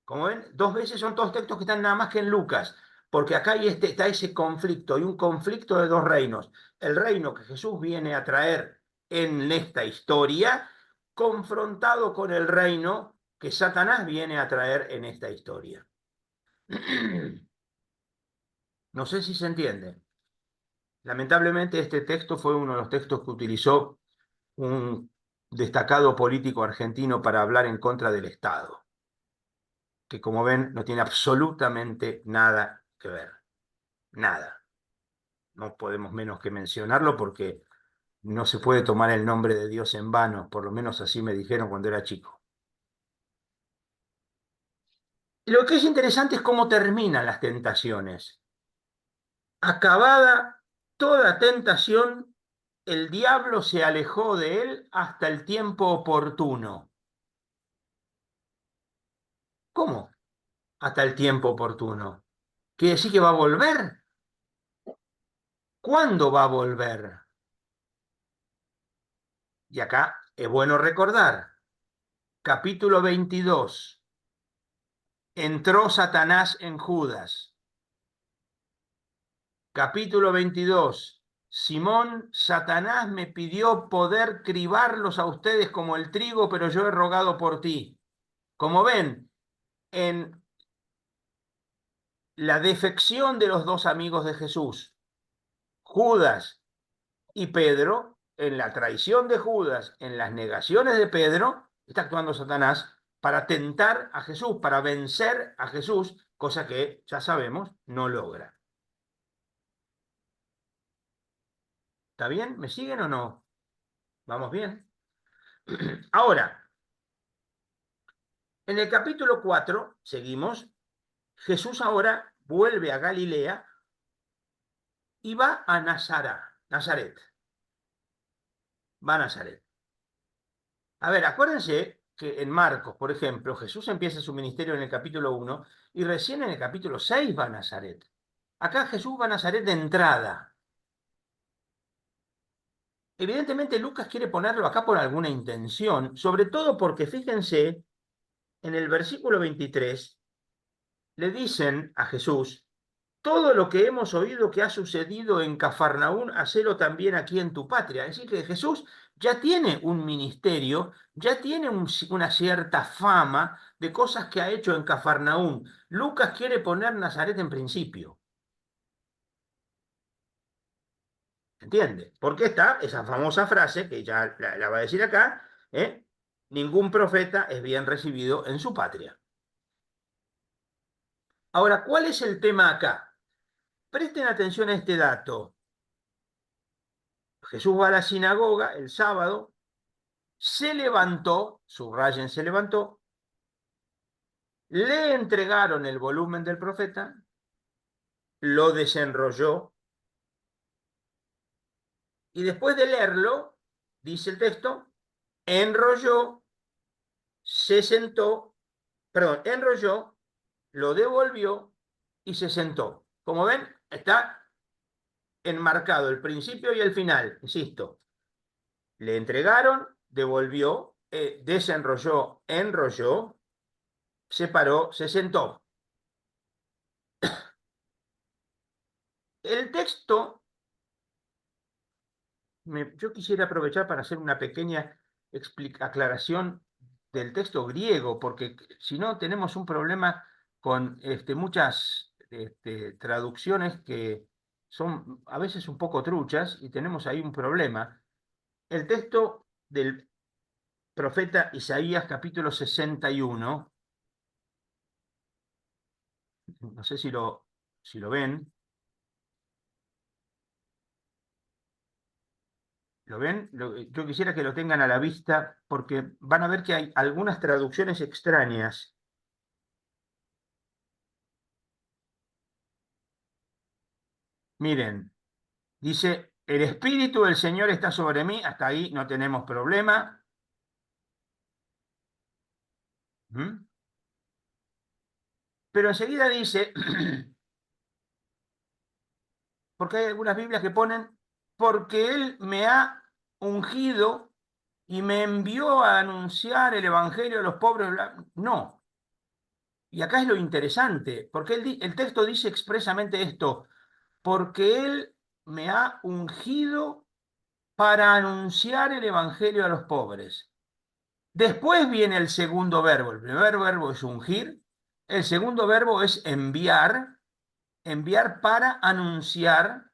Como ven, dos veces son todos textos que están nada más que en Lucas, porque acá está ese conflicto, hay un conflicto de dos reinos. El reino que Jesús viene a traer en esta historia, confrontado con el reino que Satanás viene a traer en esta historia. No sé si se entiende. Lamentablemente este texto fue uno de los textos que utilizó un destacado político argentino para hablar en contra del Estado, que como ven no tiene absolutamente nada que ver. Nada. No podemos menos que mencionarlo porque no se puede tomar el nombre de Dios en vano, por lo menos así me dijeron cuando era chico. Lo que es interesante es cómo terminan las tentaciones. Acabada toda tentación, el diablo se alejó de él hasta el tiempo oportuno. ¿Cómo? Hasta el tiempo oportuno. ¿Quiere decir que va a volver? ¿Cuándo va a volver? Y acá es bueno recordar, capítulo 22, entró Satanás en Judas. Capítulo 22, Simón, Satanás me pidió poder cribarlos a ustedes como el trigo, pero yo he rogado por ti. Como ven, en la defección de los dos amigos de Jesús, Judas y Pedro, en la traición de Judas, en las negaciones de Pedro, está actuando Satanás para tentar a Jesús, para vencer a Jesús, cosa que ya sabemos no logra. ¿Está bien? ¿Me siguen o no? ¿Vamos bien? Ahora, en el capítulo 4, seguimos, Jesús ahora vuelve a Galilea y va a Nazaret. Va a Nazaret. A ver, acuérdense que en Marcos, por ejemplo, Jesús empieza su ministerio en el capítulo 1 y recién en el capítulo 6 va a Nazaret. Acá Jesús va a Nazaret de entrada. Evidentemente Lucas quiere ponerlo acá por alguna intención, sobre todo porque fíjense, en el versículo 23 le dicen a Jesús: todo lo que hemos oído que ha sucedido en Cafarnaún, hacelo también aquí en tu patria. Es decir, que Jesús ya tiene un ministerio, ya tiene una cierta fama de cosas que ha hecho en Cafarnaún. Lucas quiere poner Nazaret en principio. ¿Entiende? Porque está esa famosa frase, que ya la va a decir acá, ¿eh? Ningún profeta es bien recibido en su patria. Ahora, ¿cuál es el tema acá? Presten atención a este dato. Jesús va a la sinagoga el sábado, se levantó, subrayen, se levantó, le entregaron el volumen del profeta, lo desenrolló, y después de leerlo, dice el texto, enrolló, se sentó, perdón, enrolló, lo devolvió y se sentó. Como ven, está enmarcado el principio y el final, insisto. Le entregaron, devolvió, desenrolló, enrolló, se paró, se sentó. El texto, yo quisiera aprovechar para hacer una pequeña aclaración del texto griego, porque si no tenemos un problema con muchas traducciones que son a veces un poco truchas y tenemos ahí un problema. El texto del profeta Isaías capítulo 61, no sé si lo ven. ¿Lo ven? Yo quisiera que lo tengan a la vista porque van a ver que hay algunas traducciones extrañas. Miren, dice, el Espíritu del Señor está sobre mí, hasta ahí no tenemos problema. ¿Mm? Pero enseguida dice, porque hay algunas Biblias que ponen, porque Él me ha ungido y me envió a anunciar el Evangelio a los pobres. No. Y acá es lo interesante, porque el texto dice expresamente esto, porque Él me ha ungido para anunciar el Evangelio a los pobres. Después viene el segundo verbo. El primer verbo es ungir, el segundo verbo es enviar, enviar para anunciar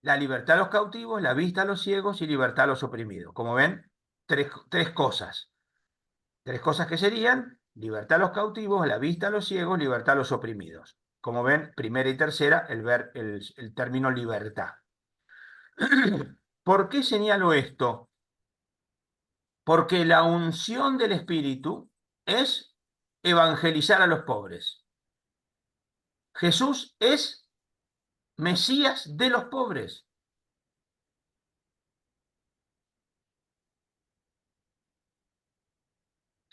la libertad a los cautivos, la vista a los ciegos y libertad a los oprimidos. Como ven, tres cosas. Tres cosas que serían libertad a los cautivos, la vista a los ciegos, libertad a los oprimidos. Como ven, primera y tercera, el término libertad. ¿Por qué señalo esto? Porque la unción del Espíritu es evangelizar a los pobres. Jesús es Mesías de los pobres.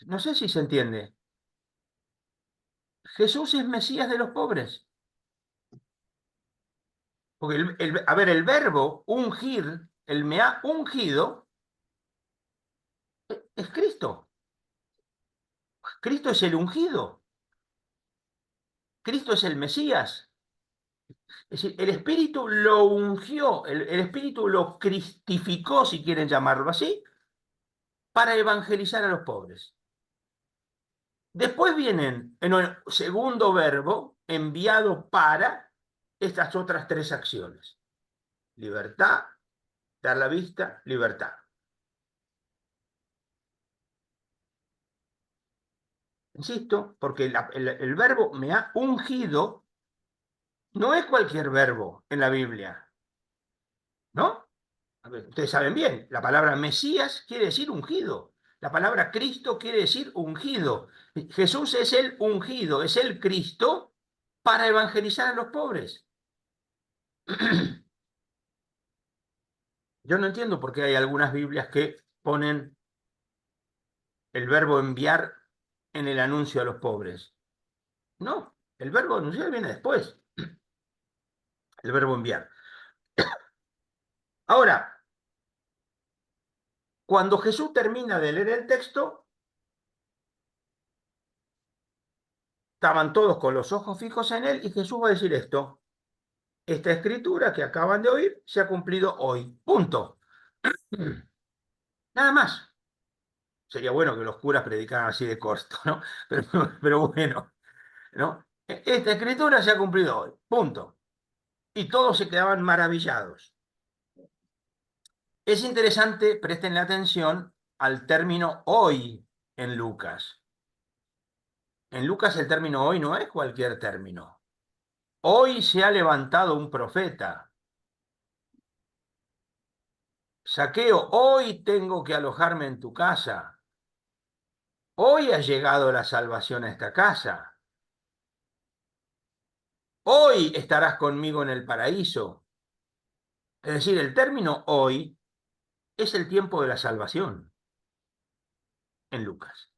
No sé si se entiende. Jesús es Mesías de los pobres. Porque, a ver, el verbo ungir, el me ha ungido, es Cristo. Cristo es el ungido. Cristo es el Mesías. Es decir, el Espíritu lo ungió, el Espíritu lo cristificó, si quieren llamarlo así, para evangelizar a los pobres. Después vienen en el segundo verbo, enviado para estas otras tres acciones. Libertad, dar la vista, libertad. Insisto, porque el verbo me ha ungido no es cualquier verbo en la Biblia, ¿no? A ver, ustedes saben bien, la palabra Mesías quiere decir ungido. La palabra Cristo quiere decir ungido. Jesús es el ungido, es el Cristo para evangelizar a los pobres. Yo no entiendo por qué hay algunas Biblias que ponen el verbo enviar en el anuncio a los pobres. No, el verbo anunciar viene después. El verbo enviar. Ahora, cuando Jesús termina de leer el texto, estaban todos con los ojos fijos en él y Jesús va a decir esto. Esta escritura que acaban de oír se ha cumplido hoy. Punto. Nada más. Sería bueno que los curas predicaran así de corto, ¿no? Pero bueno, ¿no? Esta escritura se ha cumplido hoy. Punto. Y todos se quedaban maravillados. Es interesante, presten atención al término hoy en Lucas. En Lucas el término hoy no es cualquier término. Hoy se ha levantado un profeta. Zaqueo, hoy tengo que alojarme en tu casa. Hoy ha llegado la salvación a esta casa. Hoy estarás conmigo en el paraíso. Es decir, el término hoy es el tiempo de la salvación en Lucas.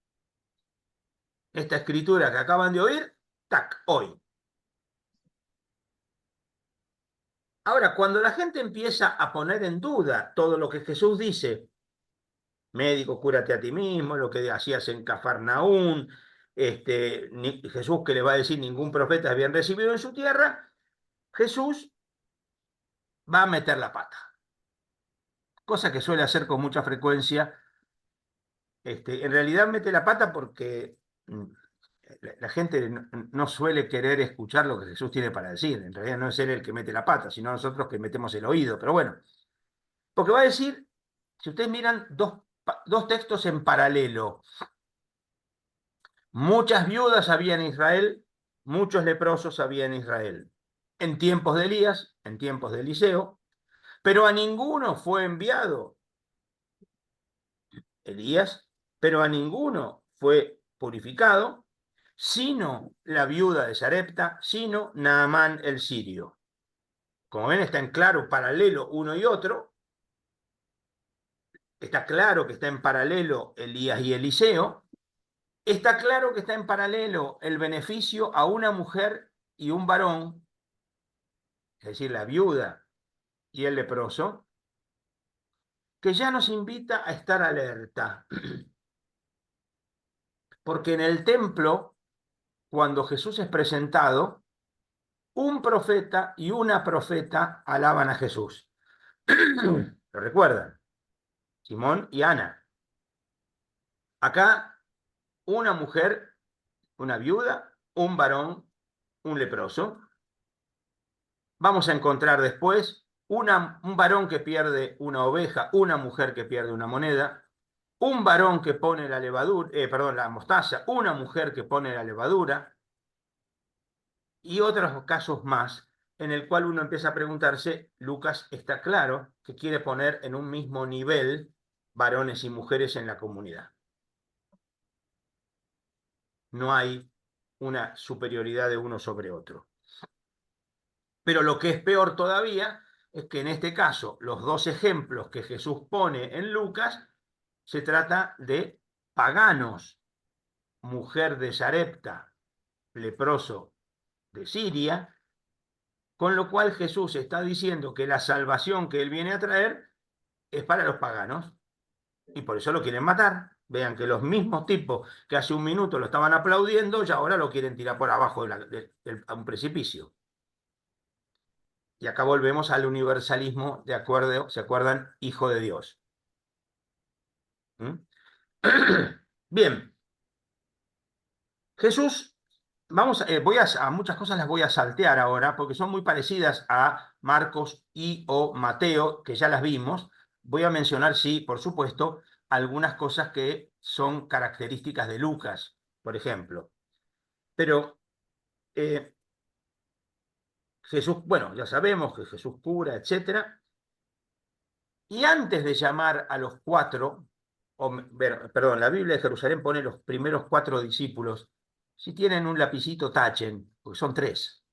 Esta escritura que acaban de oír, tac, hoy. Ahora, cuando la gente empieza a poner en duda todo lo que Jesús dice, médico, cúrate a ti mismo, lo que hacías en Cafarnaún, Jesús que le va a decir ningún profeta es bien recibido en su tierra, Jesús va a meter la pata, cosa que suele hacer con mucha frecuencia. En realidad mete la pata porque la gente no suele querer escuchar lo que Jesús tiene para decir. En realidad no es él el que mete la pata, sino nosotros que metemos el oído. Pero bueno, porque va a decir, si ustedes miran dos textos en paralelo, muchas viudas había en Israel, muchos leprosos había en Israel. En tiempos de Elías, en tiempos de Eliseo, pero a ninguno fue enviado Elías, pero a ninguno fue purificado, sino la viuda de Sarepta, sino Naamán el sirio. Como ven, está en claro paralelo uno y otro. Está claro que está en paralelo Elías y Eliseo. Está claro que está en paralelo el beneficio a una mujer y un varón, es decir, la viuda y el leproso, que ya nos invita a estar alerta. Porque en el templo, cuando Jesús es presentado, un profeta y una profeta alaban a Jesús. ¿Lo recuerdan? Simón y Ana. Acá, una mujer, una viuda, un varón, un leproso. Vamos a encontrar después un varón que pierde una oveja, una mujer que pierde una moneda, un varón que pone la levadura, la mostaza, una mujer que pone la levadura, y otros casos más en el cual uno empieza a preguntarse, Lucas está claro que quiere poner en un mismo nivel varones y mujeres en la comunidad. No hay una superioridad de uno sobre otro. Pero lo que es peor todavía es que en este caso los dos ejemplos que Jesús pone en Lucas se trata de paganos, mujer de Sarepta, leproso de Siria, con lo cual Jesús está diciendo que la salvación que él viene a traer es para los paganos y por eso lo quieren matar. Vean que los mismos tipos que hace un minuto lo estaban aplaudiendo y ahora lo quieren tirar por abajo a un precipicio. Y acá volvemos al universalismo, de acuerdo, ¿se acuerdan? Hijo de Dios. ¿Mm? Bien, Jesús, a muchas cosas las voy a saltear ahora porque son muy parecidas a Marcos y o Mateo, que ya las vimos. Voy a mencionar, sí, por supuesto, algunas cosas que son características de Lucas, por ejemplo. Pero Jesús, bueno, ya sabemos que Jesús cura, etc. Y antes de llamar a los cuatro, perdón, la Biblia de Jerusalén pone los primeros 4 discípulos. Si tienen un lapicito, tachen, porque son 3.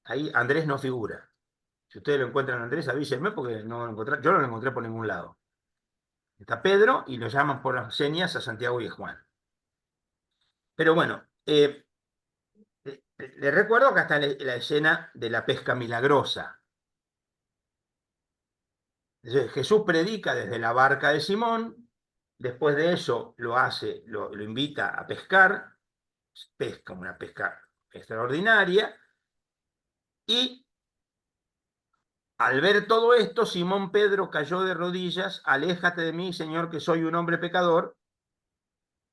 Ahí Andrés no figura. Si ustedes lo encuentran a Andrés, avísenme porque no lo encontré, yo no lo encontré por ningún lado. Está Pedro y lo llaman por las señas a Santiago y a Juan. Pero bueno, les recuerdo que está la escena de la pesca milagrosa. Entonces, Jesús predica desde la barca de Simón, después de eso lo invita a pescar, pesca, una pesca extraordinaria, y al ver todo esto, Simón Pedro cayó de rodillas, aléjate de mí, Señor, que soy un hombre pecador,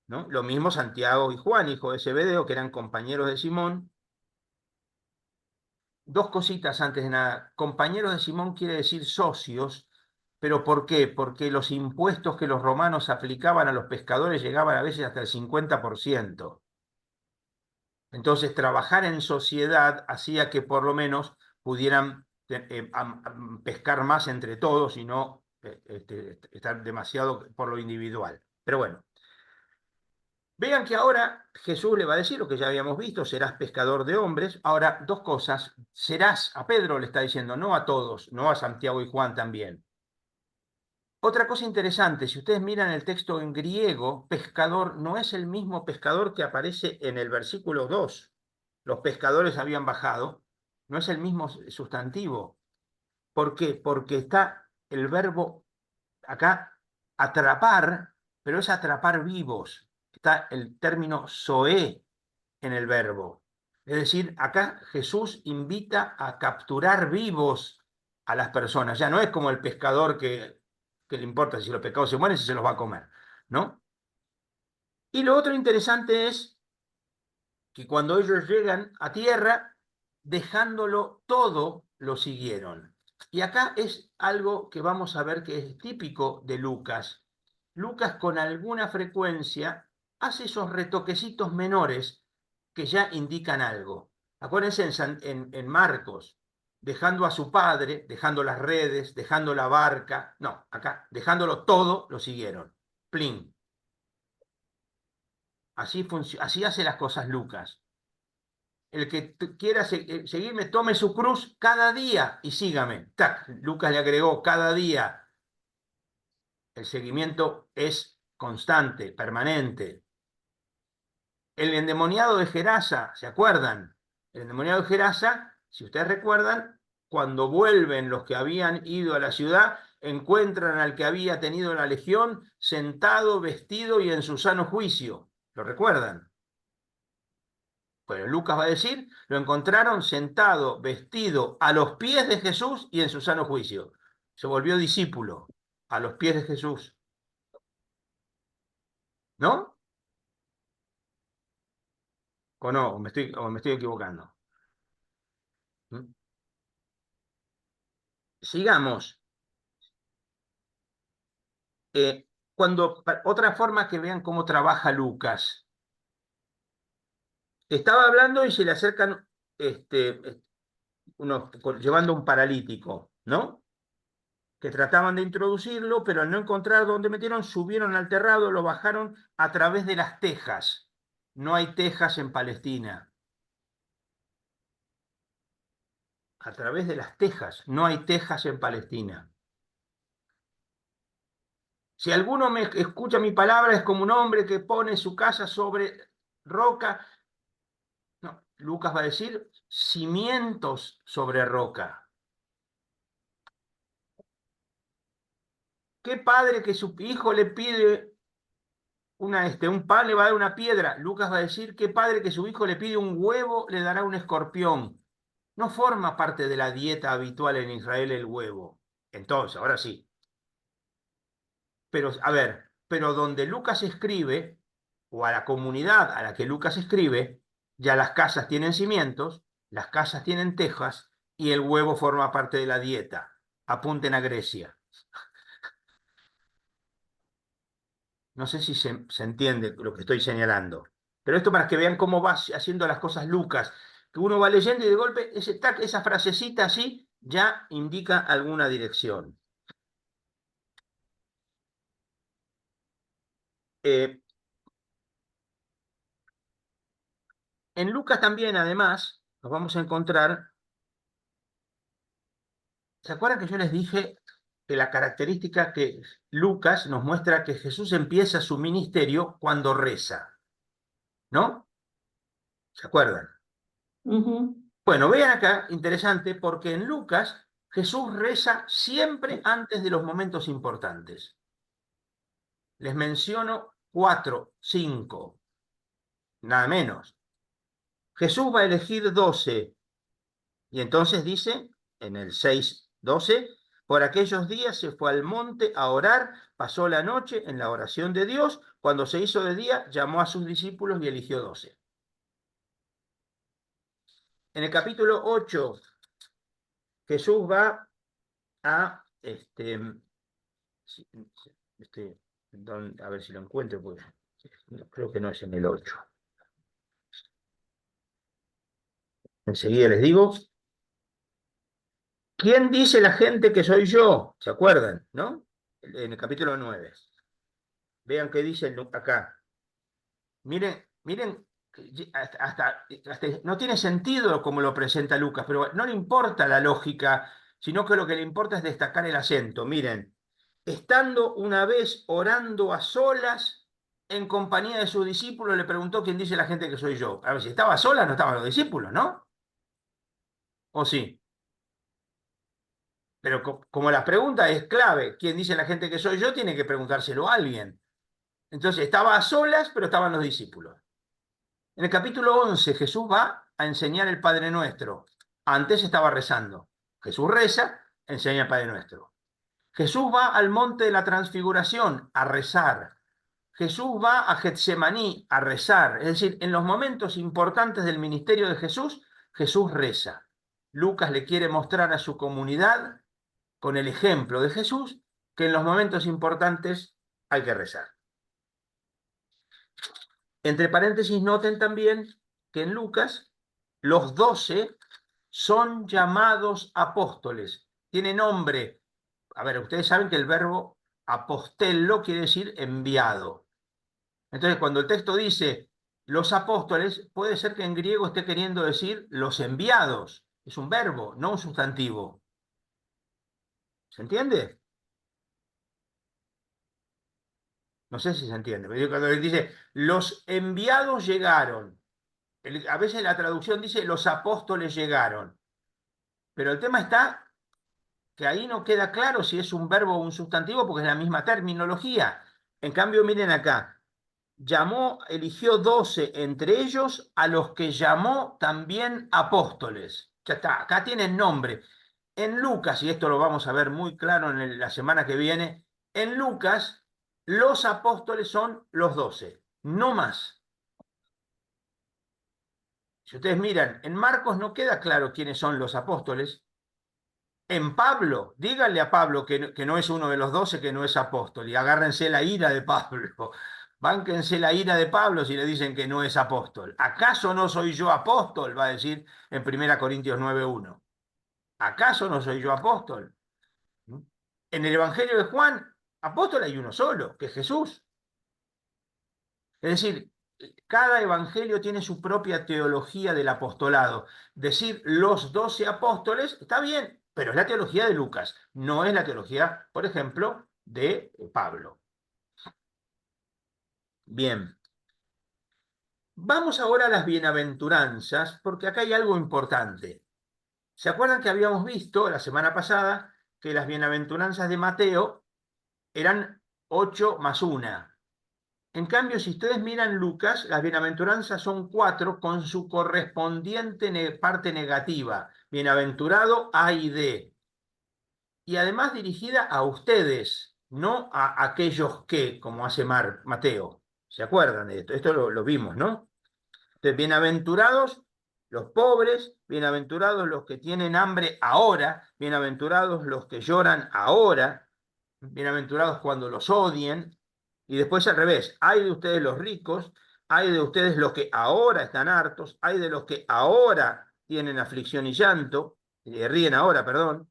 ¿no? Lo mismo Santiago y Juan, hijo de Zebedeo, que eran compañeros de Simón. Dos cositas antes de nada. Compañeros de Simón quiere decir socios, pero ¿por qué? Porque los impuestos que los romanos aplicaban a los pescadores llegaban a veces hasta el 50%. Entonces, trabajar en sociedad hacía que por lo menos pudieran pescar más entre todos y no estar demasiado por lo individual. Pero bueno, vean que ahora Jesús le va a decir lo que ya habíamos visto, serás pescador de hombres. Ahora, dos cosas, serás, a Pedro le está diciendo, no a todos, no a Santiago y Juan también. Otra cosa interesante, si ustedes miran el texto en griego, pescador no es el mismo pescador que aparece en el versículo 2. Los pescadores habían bajado. no es el mismo sustantivo. ¿Por qué? Porque está el verbo acá atrapar, pero es atrapar vivos. Está el término zoé en el verbo. Es decir, acá Jesús invita a capturar vivos a las personas. Ya no es como el pescador que le importa si los pescados se mueren, si se los va a comer, ¿no? Y lo otro interesante es que cuando ellos llegan a tierra, dejándolo todo, lo siguieron. Y acá es algo que vamos a ver que es típico de Lucas. Lucas con alguna frecuencia hace esos retoquecitos menores que ya indican algo. Acuérdense en Marcos, dejando a su padre, dejando las redes, dejando la barca. No, acá, dejándolo todo, lo siguieron. Plin. Así hace las cosas Lucas. El que quiera seguirme, tome su cruz cada día y sígame. Tac, Lucas le agregó cada día. El seguimiento es constante, permanente. El endemoniado de Gerasa, ¿se acuerdan? El endemoniado de Gerasa, si ustedes recuerdan, cuando vuelven los que habían ido a la ciudad, encuentran al que había tenido la legión sentado, vestido y en su sano juicio. ¿Lo recuerdan? Bueno, Lucas va a decir, lo encontraron sentado, vestido, a los pies de Jesús y en su sano juicio. Se volvió discípulo, a los pies de Jesús. ¿No? ¿O no? ¿O me estoy equivocando? ¿Mm? Sigamos. Otra forma que vean cómo trabaja Lucas. Estaba hablando y se le acercan llevando un paralítico, ¿no? Que trataban de introducirlo, pero al no encontrar dónde metieron, subieron al terrado, lo bajaron a través de las tejas. No hay tejas en Palestina. A través de las tejas, no hay tejas en Palestina. Si alguno me escucha mi palabra, es como un hombre que pone su casa sobre roca. No, Lucas va a decir cimientos sobre roca. ¿Qué padre que su hijo le pide un pan, le va a dar una piedra? Lucas va a decir, ¿qué padre que su hijo le pide un huevo, le dará un escorpión? No forma parte de la dieta habitual en Israel el huevo. Entonces, ahora sí. Pero, a ver, pero donde Lucas escribe, o a la comunidad a la que Lucas escribe, ya las casas tienen cimientos, las casas tienen tejas y el huevo forma parte de la dieta. Apunten a Grecia. No sé si se entiende lo que estoy señalando. Pero esto para que vean cómo va haciendo las cosas Lucas, que uno va leyendo y de golpe esa frasecita así ya indica alguna dirección. En Lucas también, además, nos vamos a encontrar. ¿Se acuerdan que yo les dije que la característica que Lucas nos muestra que Jesús empieza su ministerio cuando reza? ¿No? ¿Se acuerdan? Bueno, vean acá, interesante, porque en Lucas Jesús reza siempre antes de los momentos importantes. Les menciono 4, 5, nada menos. Jesús va a elegir 12, y entonces dice en el 6:12, por aquellos días se fue al monte a orar, pasó la noche en la oración de Dios, cuando se hizo de día, llamó a sus discípulos y eligió 12. En el capítulo 8, Jesús va a, a ver si lo encuentro, pues creo que no es en el 8. Enseguida les digo. ¿Quién dice la gente que soy yo? ¿Se acuerdan? ¿No? En el capítulo 9. Vean qué dice acá. Miren, miren, hasta no tiene sentido como lo presenta Lucas, pero no le importa la lógica, sino que lo que le importa es destacar el acento. Miren, estando una vez orando a solas en compañía de sus discípulos, le preguntó quién dice la gente que soy yo. A ver, si estaba sola, no estaban los discípulos, ¿no? ¿O sí? Pero como la pregunta es clave, ¿quién dice la gente que soy yo? Tiene que preguntárselo a alguien. Entonces estaba a solas, pero estaban los discípulos. En el capítulo 11 Jesús va a enseñar el Padre Nuestro. Antes estaba rezando. Jesús reza, enseña el Padre Nuestro. Jesús va al monte de la transfiguración a rezar. Jesús va a Getsemaní a rezar. Es decir, en los momentos importantes del ministerio de Jesús, Jesús reza. Lucas le quiere mostrar a su comunidad, con el ejemplo de Jesús, que en los momentos importantes hay que rezar. Entre paréntesis, noten también que en Lucas los 12 son llamados apóstoles. Tiene nombre. A ver, ustedes saben que el verbo apostello quiere decir enviado. Entonces, cuando el texto dice los apóstoles, puede ser que en griego esté queriendo decir los enviados. Es un verbo, no un sustantivo. ¿Se entiende? No sé si se entiende. Pero cuando dice los enviados llegaron, a veces la traducción dice los apóstoles llegaron. Pero el tema está que ahí no queda claro si es un verbo o un sustantivo porque es la misma terminología. En cambio, miren acá, eligió 12 entre ellos a los que llamó también apóstoles. Ya está, acá tienen nombre. En Lucas, y esto lo vamos a ver muy claro en la semana que viene, en Lucas los apóstoles son los 12, no más. Si ustedes miran, en Marcos no queda claro quiénes son los apóstoles. En Pablo, díganle a Pablo que no es uno de los 12, que no es apóstol, y agárrense la ira de Pablo. Bánquense la ira de Pablo si le dicen que no es apóstol. ¿Acaso no soy yo apóstol? Va a decir en 1 Corintios 9:1. ¿Acaso no soy yo apóstol? En el Evangelio de Juan, apóstol hay uno solo, que es Jesús. Es decir, cada evangelio tiene su propia teología del apostolado. Decir los 12 apóstoles está bien, pero es la teología de Lucas, no es la teología, por ejemplo, de Pablo. Bien. Vamos ahora a las bienaventuranzas, porque acá hay algo importante. ¿Se acuerdan que habíamos visto la semana pasada que las bienaventuranzas de Mateo eran 8 más 1? En cambio, si ustedes miran Lucas, las bienaventuranzas son 4 con su correspondiente parte negativa. Bienaventurado A y D. Y además dirigida a ustedes, no a aquellos que, como hace Mateo. ¿Se acuerdan de esto? Esto lo vimos, ¿no? Entonces, bienaventurados los pobres, bienaventurados los que tienen hambre ahora, bienaventurados los que lloran ahora, bienaventurados cuando los odien. Y después al revés, hay de ustedes los ricos, hay de ustedes los que ahora están hartos, hay de los que ahora tienen aflicción y llanto, ríen ahora, perdón.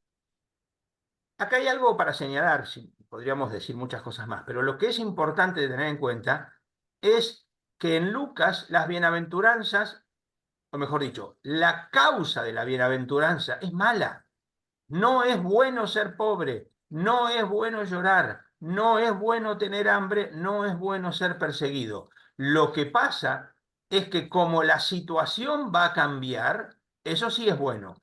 Acá hay algo para señalar, podríamos decir muchas cosas más, pero lo que es importante de tener en cuenta es que en Lucas las bienaventuranzas, o mejor dicho, la causa de la bienaventuranza es mala. No es bueno ser pobre, no es bueno llorar, no es bueno tener hambre, no es bueno ser perseguido. Lo que pasa es que como la situación va a cambiar, eso sí es bueno,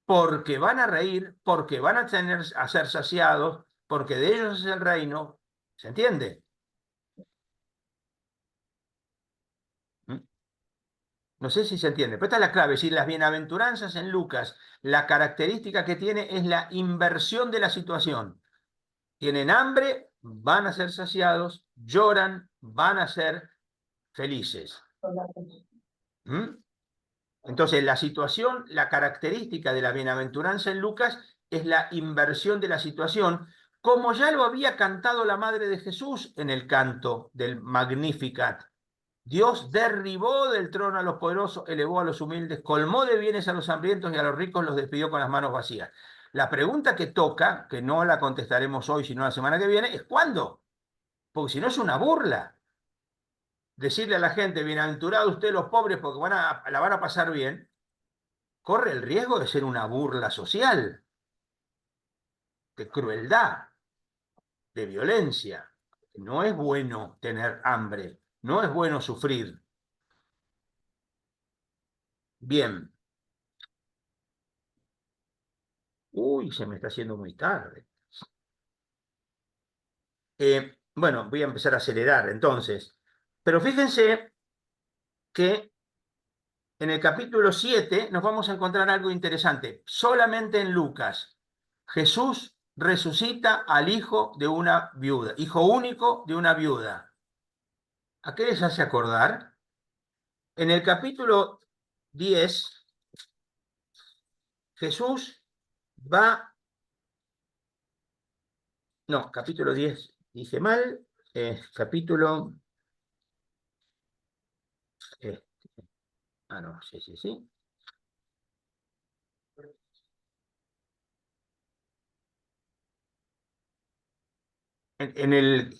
porque van a reír, porque van a ser saciados, porque de ellos es el reino. ¿Se entiende? ¿Mm? No sé si se entiende, pero esta es la clave. Es decir, las bienaventuranzas en Lucas, la característica que tiene es la inversión de la situación. Tienen hambre, van a ser saciados, lloran, van a ser felices. ¿Mm? Entonces, la situación, la característica de la bienaventuranza en Lucas es la inversión de la situación, como ya lo había cantado la Madre de Jesús en el canto del Magnificat. Dios derribó del trono a los poderosos, elevó a los humildes, colmó de bienes a los hambrientos y a los ricos los despidió con las manos vacías. La pregunta que toca, que no la contestaremos hoy, sino la semana que viene, es ¿cuándo? Porque si no es una burla. Decirle a la gente, bienaventurados ustedes los pobres porque la van a pasar bien, corre el riesgo de ser una burla social, de crueldad, de violencia. No es bueno tener hambre, no es bueno sufrir. Bien. Uy, se me está haciendo muy tarde. Bueno, voy a empezar a acelerar entonces. Pero fíjense que en el capítulo 7 nos vamos a encontrar algo interesante. Solamente en Lucas, Jesús resucita al hijo de una viuda, hijo único de una viuda. ¿A qué les hace acordar? En el capítulo 10, Jesús va... No, capítulo 10, dije mal. Capítulo... no, sí, sí, sí. En el...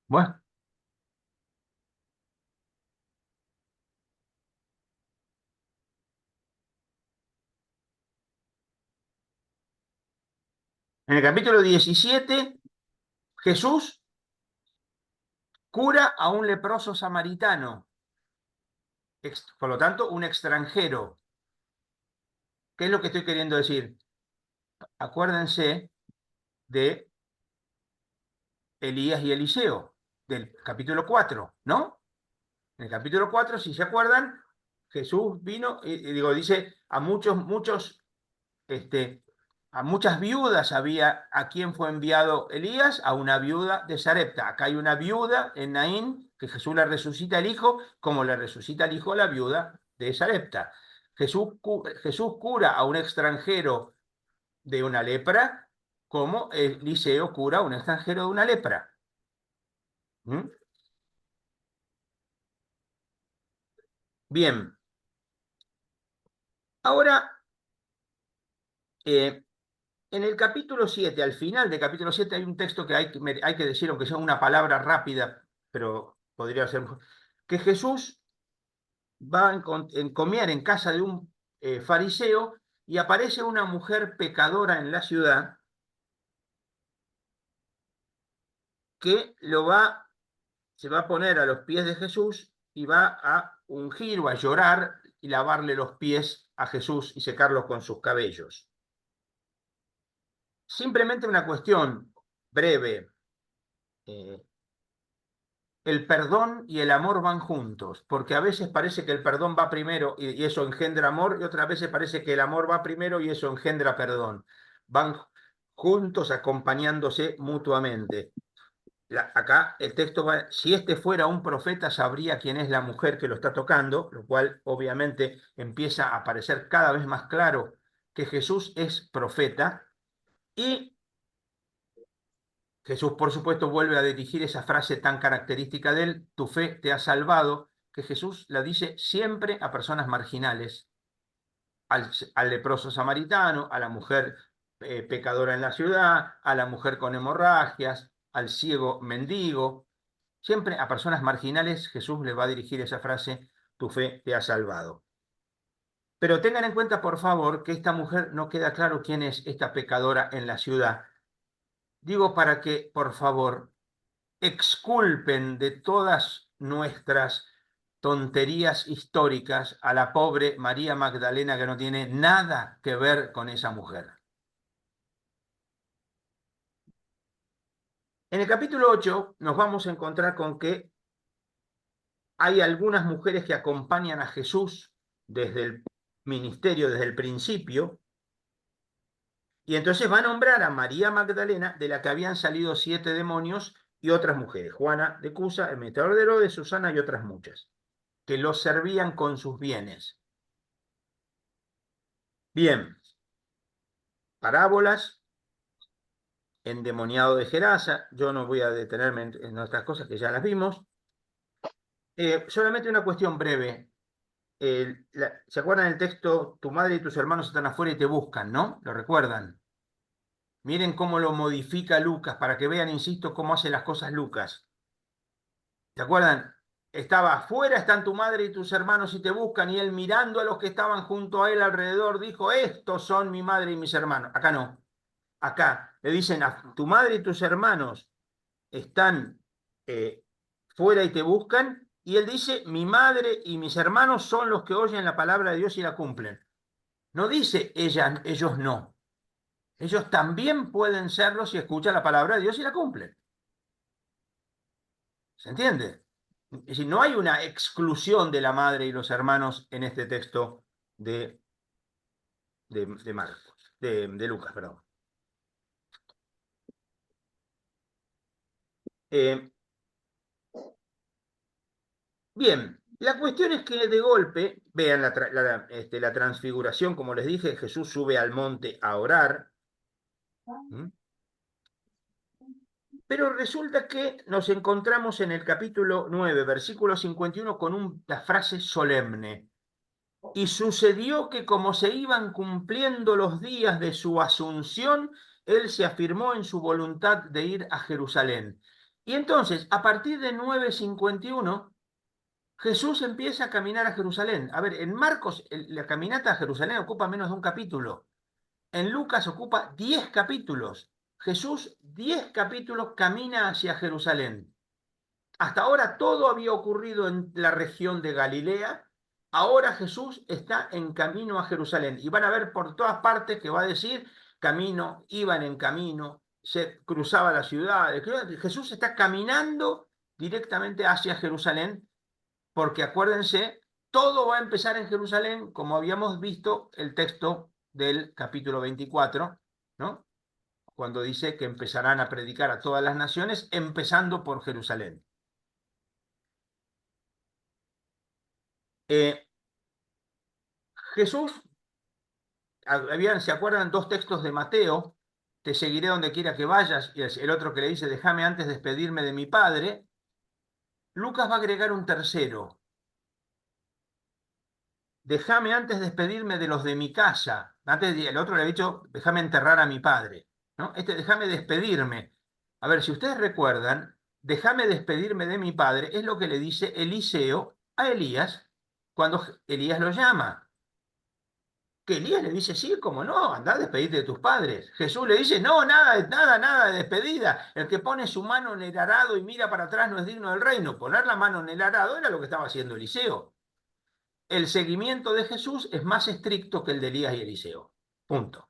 bueno, en el capítulo 17, Jesús cura a un leproso samaritano, por lo tanto, un extranjero. ¿Qué es lo que estoy queriendo decir? Acuérdense de Elías y Eliseo, del capítulo 4, ¿no? En el capítulo 4, si se acuerdan, Jesús vino, digo, dice, a muchas viudas había, ¿a quién fue enviado Elías? A una viuda de Sarepta. Acá hay una viuda en Naín, que Jesús le resucita el hijo, como le resucita el hijo a la viuda de Sarepta. Jesús cura a un extranjero de una lepra, como Eliseo cura a un extranjero de una lepra. ¿Mm? Bien. Ahora, en el capítulo 7, al final del capítulo 7, hay un texto que hay que decir, aunque sea una palabra rápida, pero podría ser, que Jesús va a encomiar en casa de un fariseo y aparece una mujer pecadora en la ciudad que se va a poner a los pies de Jesús y va a ungir o a llorar y lavarle los pies a Jesús y secarlos con sus cabellos. Simplemente una cuestión breve. El perdón y el amor van juntos, porque a veces parece que el perdón va primero y eso engendra amor, y otras veces parece que el amor va primero y eso engendra perdón. Van juntos acompañándose mutuamente. Acá el texto va, si este fuera un profeta, sabría quién es la mujer que lo está tocando, lo cual obviamente empieza a parecer cada vez más claro que Jesús es profeta. Y Jesús, por supuesto, vuelve a dirigir esa frase tan característica de él: tu fe te ha salvado, que Jesús la dice siempre a personas marginales, al leproso samaritano, a la mujer pecadora en la ciudad, a la mujer con hemorragias, al ciego mendigo. Siempre a personas marginales Jesús le va a dirigir esa frase: tu fe te ha salvado. Pero tengan en cuenta, por favor, que esta mujer no queda claro quién es esta pecadora en la ciudad. Digo para que, por favor, exculpen de todas nuestras tonterías históricas a la pobre María Magdalena, que no tiene nada que ver con esa mujer. En el capítulo 8 nos vamos a encontrar con que hay algunas mujeres que acompañan a Jesús desde el ministerio, desde el principio, y entonces va a nombrar a María Magdalena, de la que habían salido 7 demonios, y otras mujeres: Juana de Cusa, el meditador de Herodes, Susana y otras muchas, que los servían con sus bienes. Bien, parábolas, endemoniado de Gerasa. Yo no voy a detenerme en otras cosas que ya las vimos. Solamente una cuestión breve. ¿Se acuerdan del texto? Tu madre y tus hermanos están afuera y te buscan, ¿no? ¿Lo recuerdan? Miren cómo lo modifica Lucas, para que vean, insisto, cómo hace las cosas Lucas. ¿Se acuerdan? Estaba afuera, están tu madre y tus hermanos y te buscan, y él, mirando a los que estaban junto a él alrededor, dijo: estos son mi madre y mis hermanos. Acá no. Acá le dicen: a tu madre y tus hermanos están fuera y te buscan, y él dice: mi madre y mis hermanos son los que oyen la palabra de Dios y la cumplen. No dice ellos no. Ellos también pueden serlo si escuchan la palabra de Dios y la cumplen. ¿Se entiende? Es decir, no hay una exclusión de la madre y los hermanos en este texto de Marcos, de Lucas, perdón. Bien, la cuestión es que de golpe, vean la transfiguración, como les dije, Jesús sube al monte a orar. ¿Mm? Pero resulta que nos encontramos en el capítulo 9, versículo 51, con la frase solemne. Y sucedió que como se iban cumpliendo los días de su asunción, él se afirmó en su voluntad de ir a Jerusalén. Y entonces, a partir de 9:51, Jesús empieza a caminar a Jerusalén. A ver, en Marcos la caminata a Jerusalén ocupa menos de un capítulo. En Lucas ocupa 10 capítulos. Jesús, 10 capítulos, camina hacia Jerusalén. Hasta ahora todo había ocurrido en la región de Galilea. Ahora Jesús está en camino a Jerusalén. Y van a ver por todas partes que va a decir camino, iban en camino, se cruzaba la ciudad. Jesús está caminando directamente hacia Jerusalén, porque acuérdense, todo va a empezar en Jerusalén, como habíamos visto el texto del capítulo 24, ¿no? Cuando dice que empezarán a predicar a todas las naciones, empezando por Jerusalén. Jesús, ¿se acuerdan dos textos de Mateo? Te seguiré donde quiera que vayas, y el otro que le dice, déjame antes despedirme de mi Padre. Lucas va a agregar un tercero. Déjame antes despedirme de los de mi casa. Antes el otro le ha dicho, déjame enterrar a mi padre, ¿no? Déjame despedirme. A ver, si ustedes recuerdan, déjame despedirme de mi padre, es lo que le dice Eliseo a Elías cuando Elías lo llama. Que Elías le dice, sí, cómo no, andá a despedirte de tus padres. Jesús le dice, no, nada de despedida. El que pone su mano en el arado y mira para atrás no es digno del reino. Poner la mano en el arado era lo que estaba haciendo Eliseo. El seguimiento de Jesús es más estricto que el de Elías y Eliseo. Punto.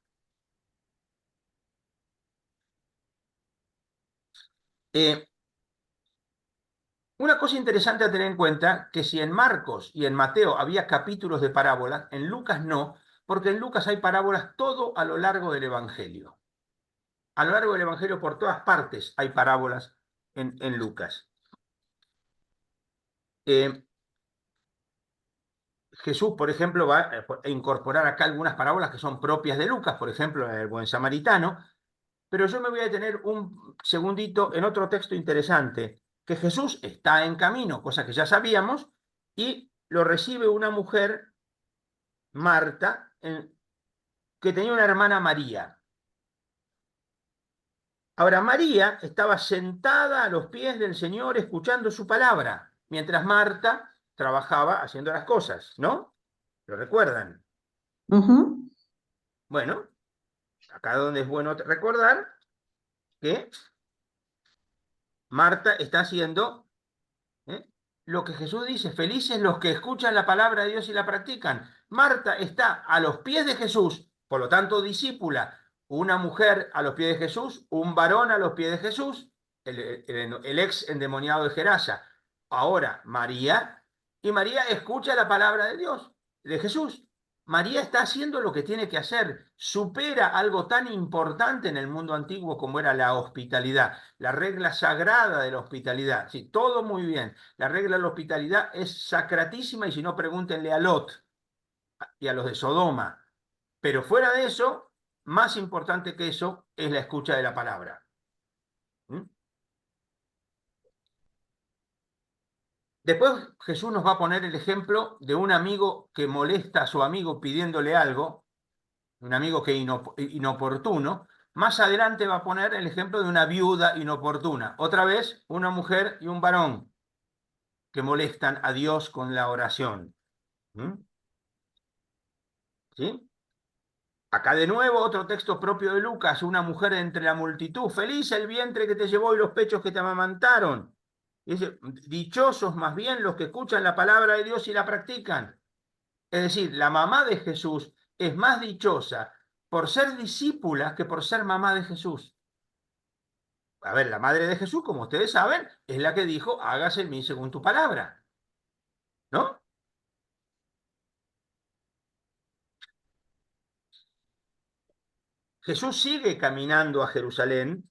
Una cosa interesante a tener en cuenta, que si en Marcos y en Mateo había capítulos de parábolas, en Lucas no, porque en Lucas hay parábolas todo a lo largo del Evangelio. A lo largo del Evangelio, por todas partes, hay parábolas en Lucas. Jesús, por ejemplo, va a incorporar acá algunas parábolas que son propias de Lucas, por ejemplo, el buen samaritano, pero yo me voy a detener un segundito en otro texto interesante, que Jesús está en camino, cosa que ya sabíamos, y lo recibe una mujer, Marta, que tenía una hermana María. Ahora, María estaba sentada a los pies del Señor escuchando su palabra, mientras Marta trabajaba haciendo las cosas, ¿no? ¿Lo recuerdan? Bueno, acá donde es bueno recordar que Marta está haciendo lo que Jesús dice, felices los que escuchan la palabra de Dios y la practican. Marta está a los pies de Jesús, por lo tanto discípula, una mujer a los pies de Jesús, un varón a los pies de Jesús, el ex endemoniado de Gerasa. Ahora María, y María escucha la palabra de Dios, de Jesús. María está haciendo lo que tiene que hacer, supera algo tan importante en el mundo antiguo como era la hospitalidad, la regla sagrada de la hospitalidad. Sí, todo muy bien. La regla de la hospitalidad es sacratísima y si no, pregúntenle a Lot y a los de Sodoma. Pero fuera de eso, más importante que eso es la escucha de la palabra. ¿Mm? Después Jesús nos va a poner el ejemplo de un amigo que molesta a su amigo pidiéndole algo, un amigo que inoportuno. Más adelante va a poner el ejemplo de una viuda inoportuna. Otra vez, una mujer y un varón que molestan a Dios con la oración. ¿Sí? Acá de nuevo otro texto propio de Lucas, una mujer entre la multitud, feliz el vientre que te llevó y los pechos que te amamantaron. Y dice, dichosos más bien los que escuchan la palabra de Dios y la practican. Es decir, la mamá de Jesús es más dichosa por ser discípula que por ser mamá de Jesús. A ver, la madre de Jesús, como ustedes saben, es la que dijo, hágase en mí según tu palabra, ¿no? Jesús sigue caminando a Jerusalén,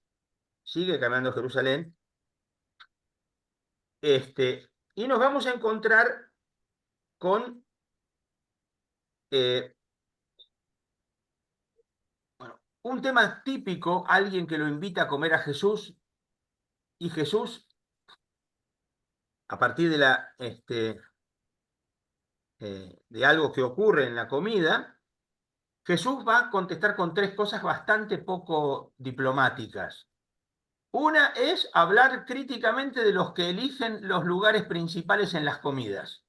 y nos vamos a encontrar con bueno, un tema típico, alguien que lo invita a comer a Jesús, y Jesús, a partir de algo que ocurre en la comida, Jesús va a contestar con tres cosas bastante poco diplomáticas. Una es hablar críticamente de los que eligen los lugares principales en las comidas.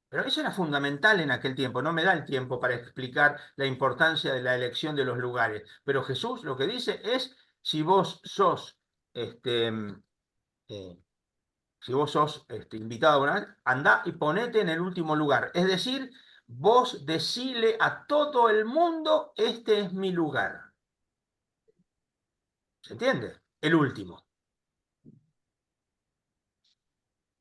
Pero eso era fundamental en aquel tiempo. No me da el tiempo para explicar la importancia de la elección de los lugares. Pero Jesús lo que dice es, si vos sos, invitado a una vez, andá y ponete en el último lugar. Es decir, vos decile a todo el mundo, este es mi lugar. ¿Se entiende? El último.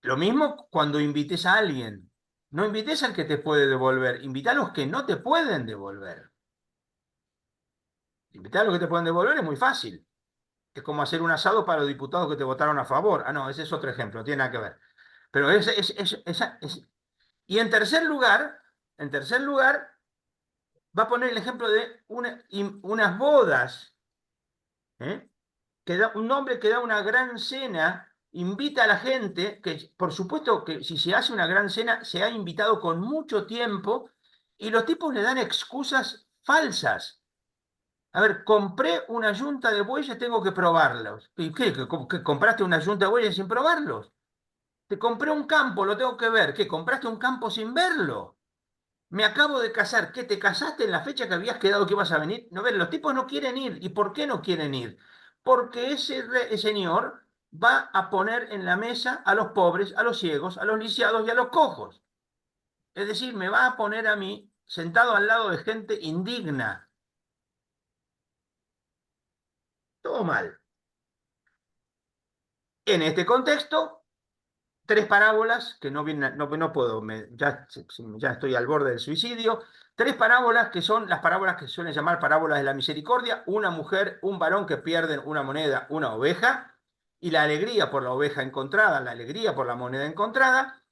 Lo mismo cuando invites a alguien. No invites al que te puede devolver, invita a los que no te pueden devolver. Invitar a los que te pueden devolver es muy fácil. Es como hacer un asado para los diputados que te votaron a favor. Ah, no, ese es otro ejemplo, no tiene nada que ver. Pero Y en tercer lugar, va a poner el ejemplo de unas bodas, ¿eh? Un hombre que da una gran cena, invita a la gente, que por supuesto que si se hace una gran cena, se ha invitado con mucho tiempo, y los tipos le dan excusas falsas. A ver, compré una yunta de bueyes, tengo que probarlos. ¿Y qué? ¿Que compraste una yunta de bueyes sin probarlos? Te compré un campo, lo tengo que ver. ¿Qué? ¿Compraste un campo sin verlo? Me acabo de casar. ¿Qué? ¿Te casaste en la fecha que habías quedado que ibas a venir? No, ver, los tipos no quieren ir. ¿Y por qué no quieren ir? Porque ese señor va a poner en la mesa a los pobres, a los ciegos, a los lisiados y a los cojos. Es decir, me va a poner a mí sentado al lado de gente indigna. Todo mal. En este contexto, tres parábolas que no vienen, no puedo, ya estoy al borde del suicidio. Tres parábolas que son las parábolas que suelen llamar parábolas de la misericordia: una mujer, un varón que pierden una moneda, una oveja, y la alegría por la oveja encontrada, la alegría por la moneda encontrada.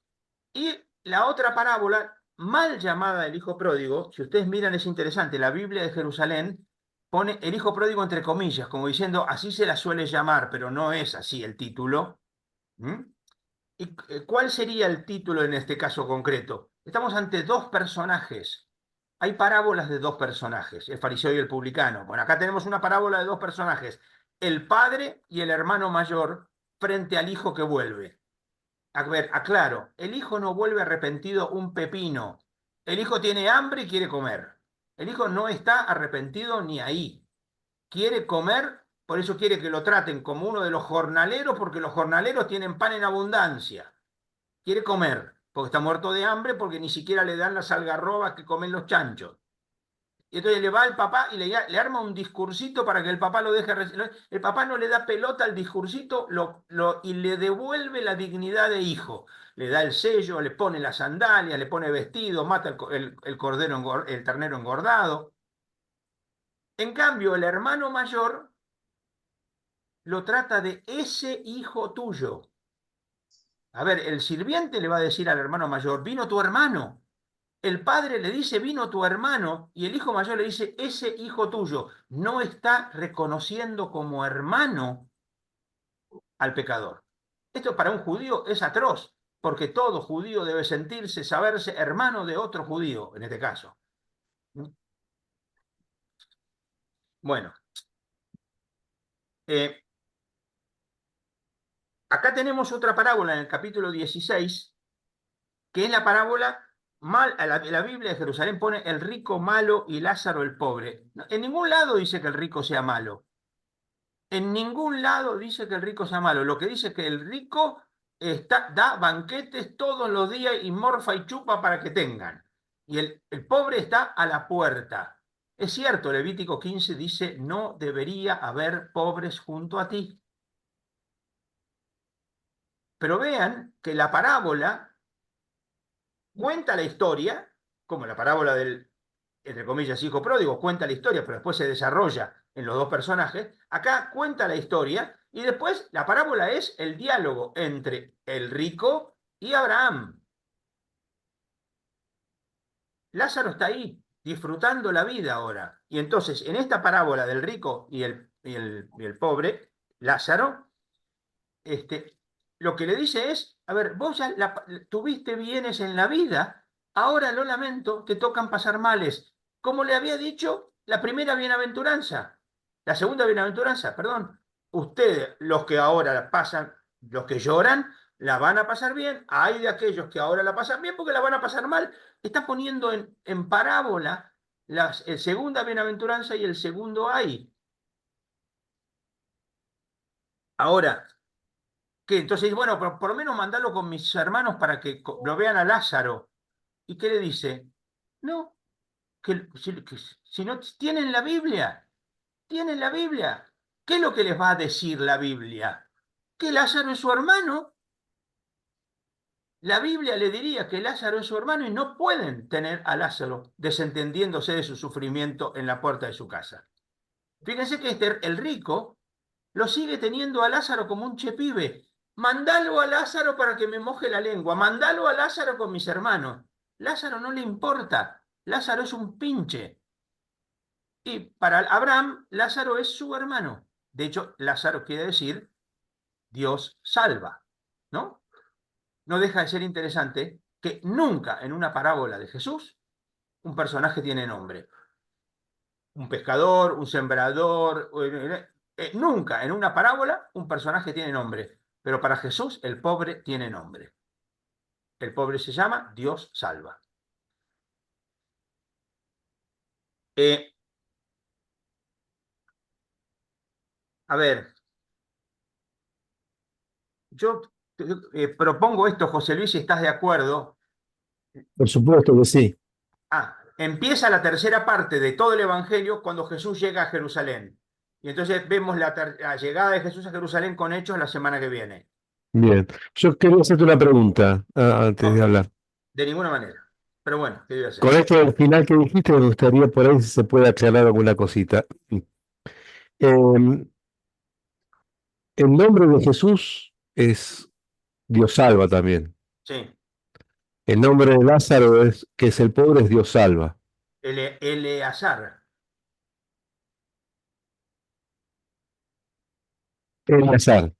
Y la otra parábola, mal llamada el hijo pródigo, si ustedes miran es interesante, la Biblia de Jerusalén pone el hijo pródigo entre comillas, como diciendo, así se la suele llamar, pero no es así el título. ¿Mm? ¿Y cuál sería el título en este caso concreto? Estamos ante dos personajes. Hay parábolas de dos personajes, el fariseo y el publicano. Bueno, acá tenemos una parábola de dos personajes, el padre y el hermano mayor frente al hijo que vuelve. A ver, aclaro, el hijo no vuelve arrepentido un pepino. El hijo tiene hambre y quiere comer. El hijo no está arrepentido ni ahí. Quiere comer, por eso quiere que lo traten como uno de los jornaleros, porque los jornaleros tienen pan en abundancia. Quiere comer, porque está muerto de hambre, porque ni siquiera le dan las algarrobas que comen los chanchos. Y entonces le va al papá y le arma un discursito para que el papá lo deje. El papá no le da pelota al discursito y le devuelve la dignidad de hijo. Le da el sello, le pone las sandalias, le pone vestido, mata el cordero, el ternero engordado. En cambio, el hermano mayor lo trata de ese hijo tuyo. A ver, el sirviente le va a decir al hermano mayor, vino tu hermano. El padre le dice, vino tu hermano, y el hijo mayor le dice, ese hijo tuyo. No está reconociendo como hermano al pecador. Esto para un judío es atroz, porque todo judío debe sentirse, saberse hermano de otro judío, en este caso. Bueno, acá tenemos otra parábola en el capítulo 16, que es la parábola, la Biblia de Jerusalén pone el rico malo y Lázaro el pobre. En ningún lado dice que el rico sea malo. En ningún lado dice que el rico sea malo. Lo que dice es que el rico da banquetes todos los días y morfa y chupa para que tengan. y el pobre está a la puerta. Es cierto, Levítico 15 dice, no debería haber pobres junto a ti. Pero vean que la parábola cuenta la historia, como la parábola del, entre comillas, hijo pródigo, cuenta la historia, pero después se desarrolla en los dos personajes. Acá cuenta la historia y después la parábola es el diálogo entre el rico y Abraham. Lázaro está ahí, disfrutando la vida ahora. Y entonces, en esta parábola del rico y el pobre, Lázaro, lo que le dice es, a ver, vos ya tuviste bienes en la vida, ahora lo lamento, te tocan pasar males. Como le había dicho la primera bienaventuranza, la segunda bienaventuranza, perdón. Ustedes, los que ahora la pasan, los que lloran, la van a pasar bien. Hay de aquellos que ahora la pasan bien porque la van a pasar mal. Está poniendo en parábola el segunda bienaventuranza y el segundo ay. Ahora, ¿qué? Entonces, bueno, por lo menos mandalo con mis hermanos para que lo vean a Lázaro. ¿Y qué le dice? No, que si no tienen la Biblia, tienen la Biblia. ¿Qué es lo que les va a decir la Biblia? Que Lázaro es su hermano. La Biblia le diría que Lázaro es su hermano y no pueden tener a Lázaro desentendiéndose de su sufrimiento en la puerta de su casa. Fíjense que el rico lo sigue teniendo a Lázaro como un chepibe. Mandalo a Lázaro para que me moje la lengua. Mandalo a Lázaro con mis hermanos. Lázaro no le importa. Lázaro es un pinche. Y para Abraham, Lázaro es su hermano. De hecho, Lázaro quiere decir Dios salva, ¿no? No deja de ser interesante que nunca en una parábola de Jesús un personaje tiene nombre. Un pescador, un sembrador, nunca en una parábola un personaje tiene nombre, pero para Jesús el pobre tiene nombre. El pobre se llama Dios salva. A ver, yo propongo esto, José Luis, si estás de acuerdo.
Por supuesto que sí.
Empieza la tercera parte de todo el Evangelio cuando Jesús llega a Jerusalén. Y entonces vemos la llegada de Jesús a Jerusalén con hechos la semana que viene.
Bien. Yo quería hacerte una pregunta antes de
No,
hablar.
de ninguna manera. Pero bueno, ¿qué iba a hacer?
Con esto del final que dijiste, me gustaría por ahí si se puede aclarar alguna cosita. El nombre de Jesús es Dios salva también.
Sí.
El nombre de Lázaro es que es el pobre es Dios salva.
Eleazar.
Eleazar.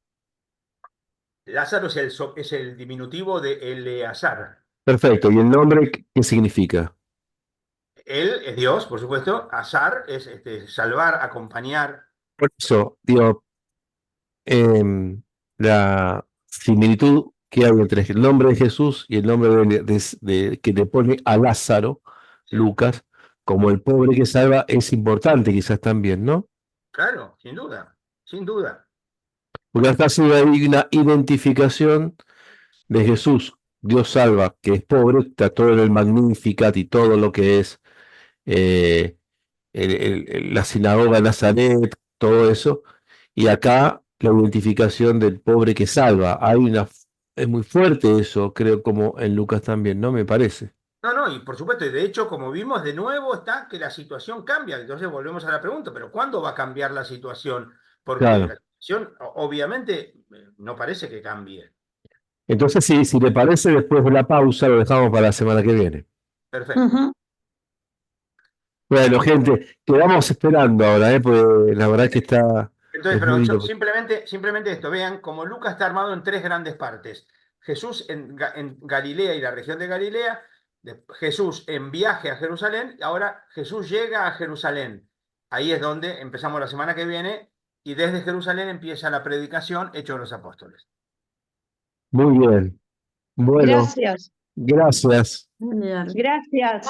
Lázaro es el diminutivo de Eleazar.
Perfecto. ¿Y el nombre qué significa?
Él es Dios, por supuesto. Azar es salvar, acompañar.
Por eso, digo, la similitud que hay entre el nombre de Jesús y el nombre que le pone a Lázaro,
Sí.
Lucas, como el pobre que salva, es importante quizás también, ¿no?
Claro, sin duda, sin duda.
Porque acá sí hay una identificación de Jesús, Dios salva, que es pobre, está todo en el Magnificat y todo lo que es eh, la sinagoga de Nazaret, todo eso, y acá la identificación del pobre que salva. Es muy fuerte eso, creo, como en Lucas también, ¿no? Me parece.
No, no, y por supuesto, y de hecho, como vimos, de nuevo está que la situación cambia. Entonces volvemos a la pregunta, ¿pero cuándo va a cambiar la situación? Porque
Claro.
la situación, obviamente, no parece que cambie.
Entonces, si le parece, después de la pausa lo dejamos para la semana que viene.
Perfecto.
Bueno, gente, quedamos esperando ahora, porque la verdad que
Entonces,
es
pero
muy loco.
simplemente esto, vean, como Lucas está armado en tres grandes partes. Jesús en Galilea y la región de Galilea, Jesús en viaje a Jerusalén, y ahora Jesús llega a Jerusalén. Ahí es donde empezamos la semana que viene, y desde Jerusalén empieza la predicación Hechos de los Apóstoles.
Muy bien. Bueno,
Gracias.
gracias.
Gracias. Gracias.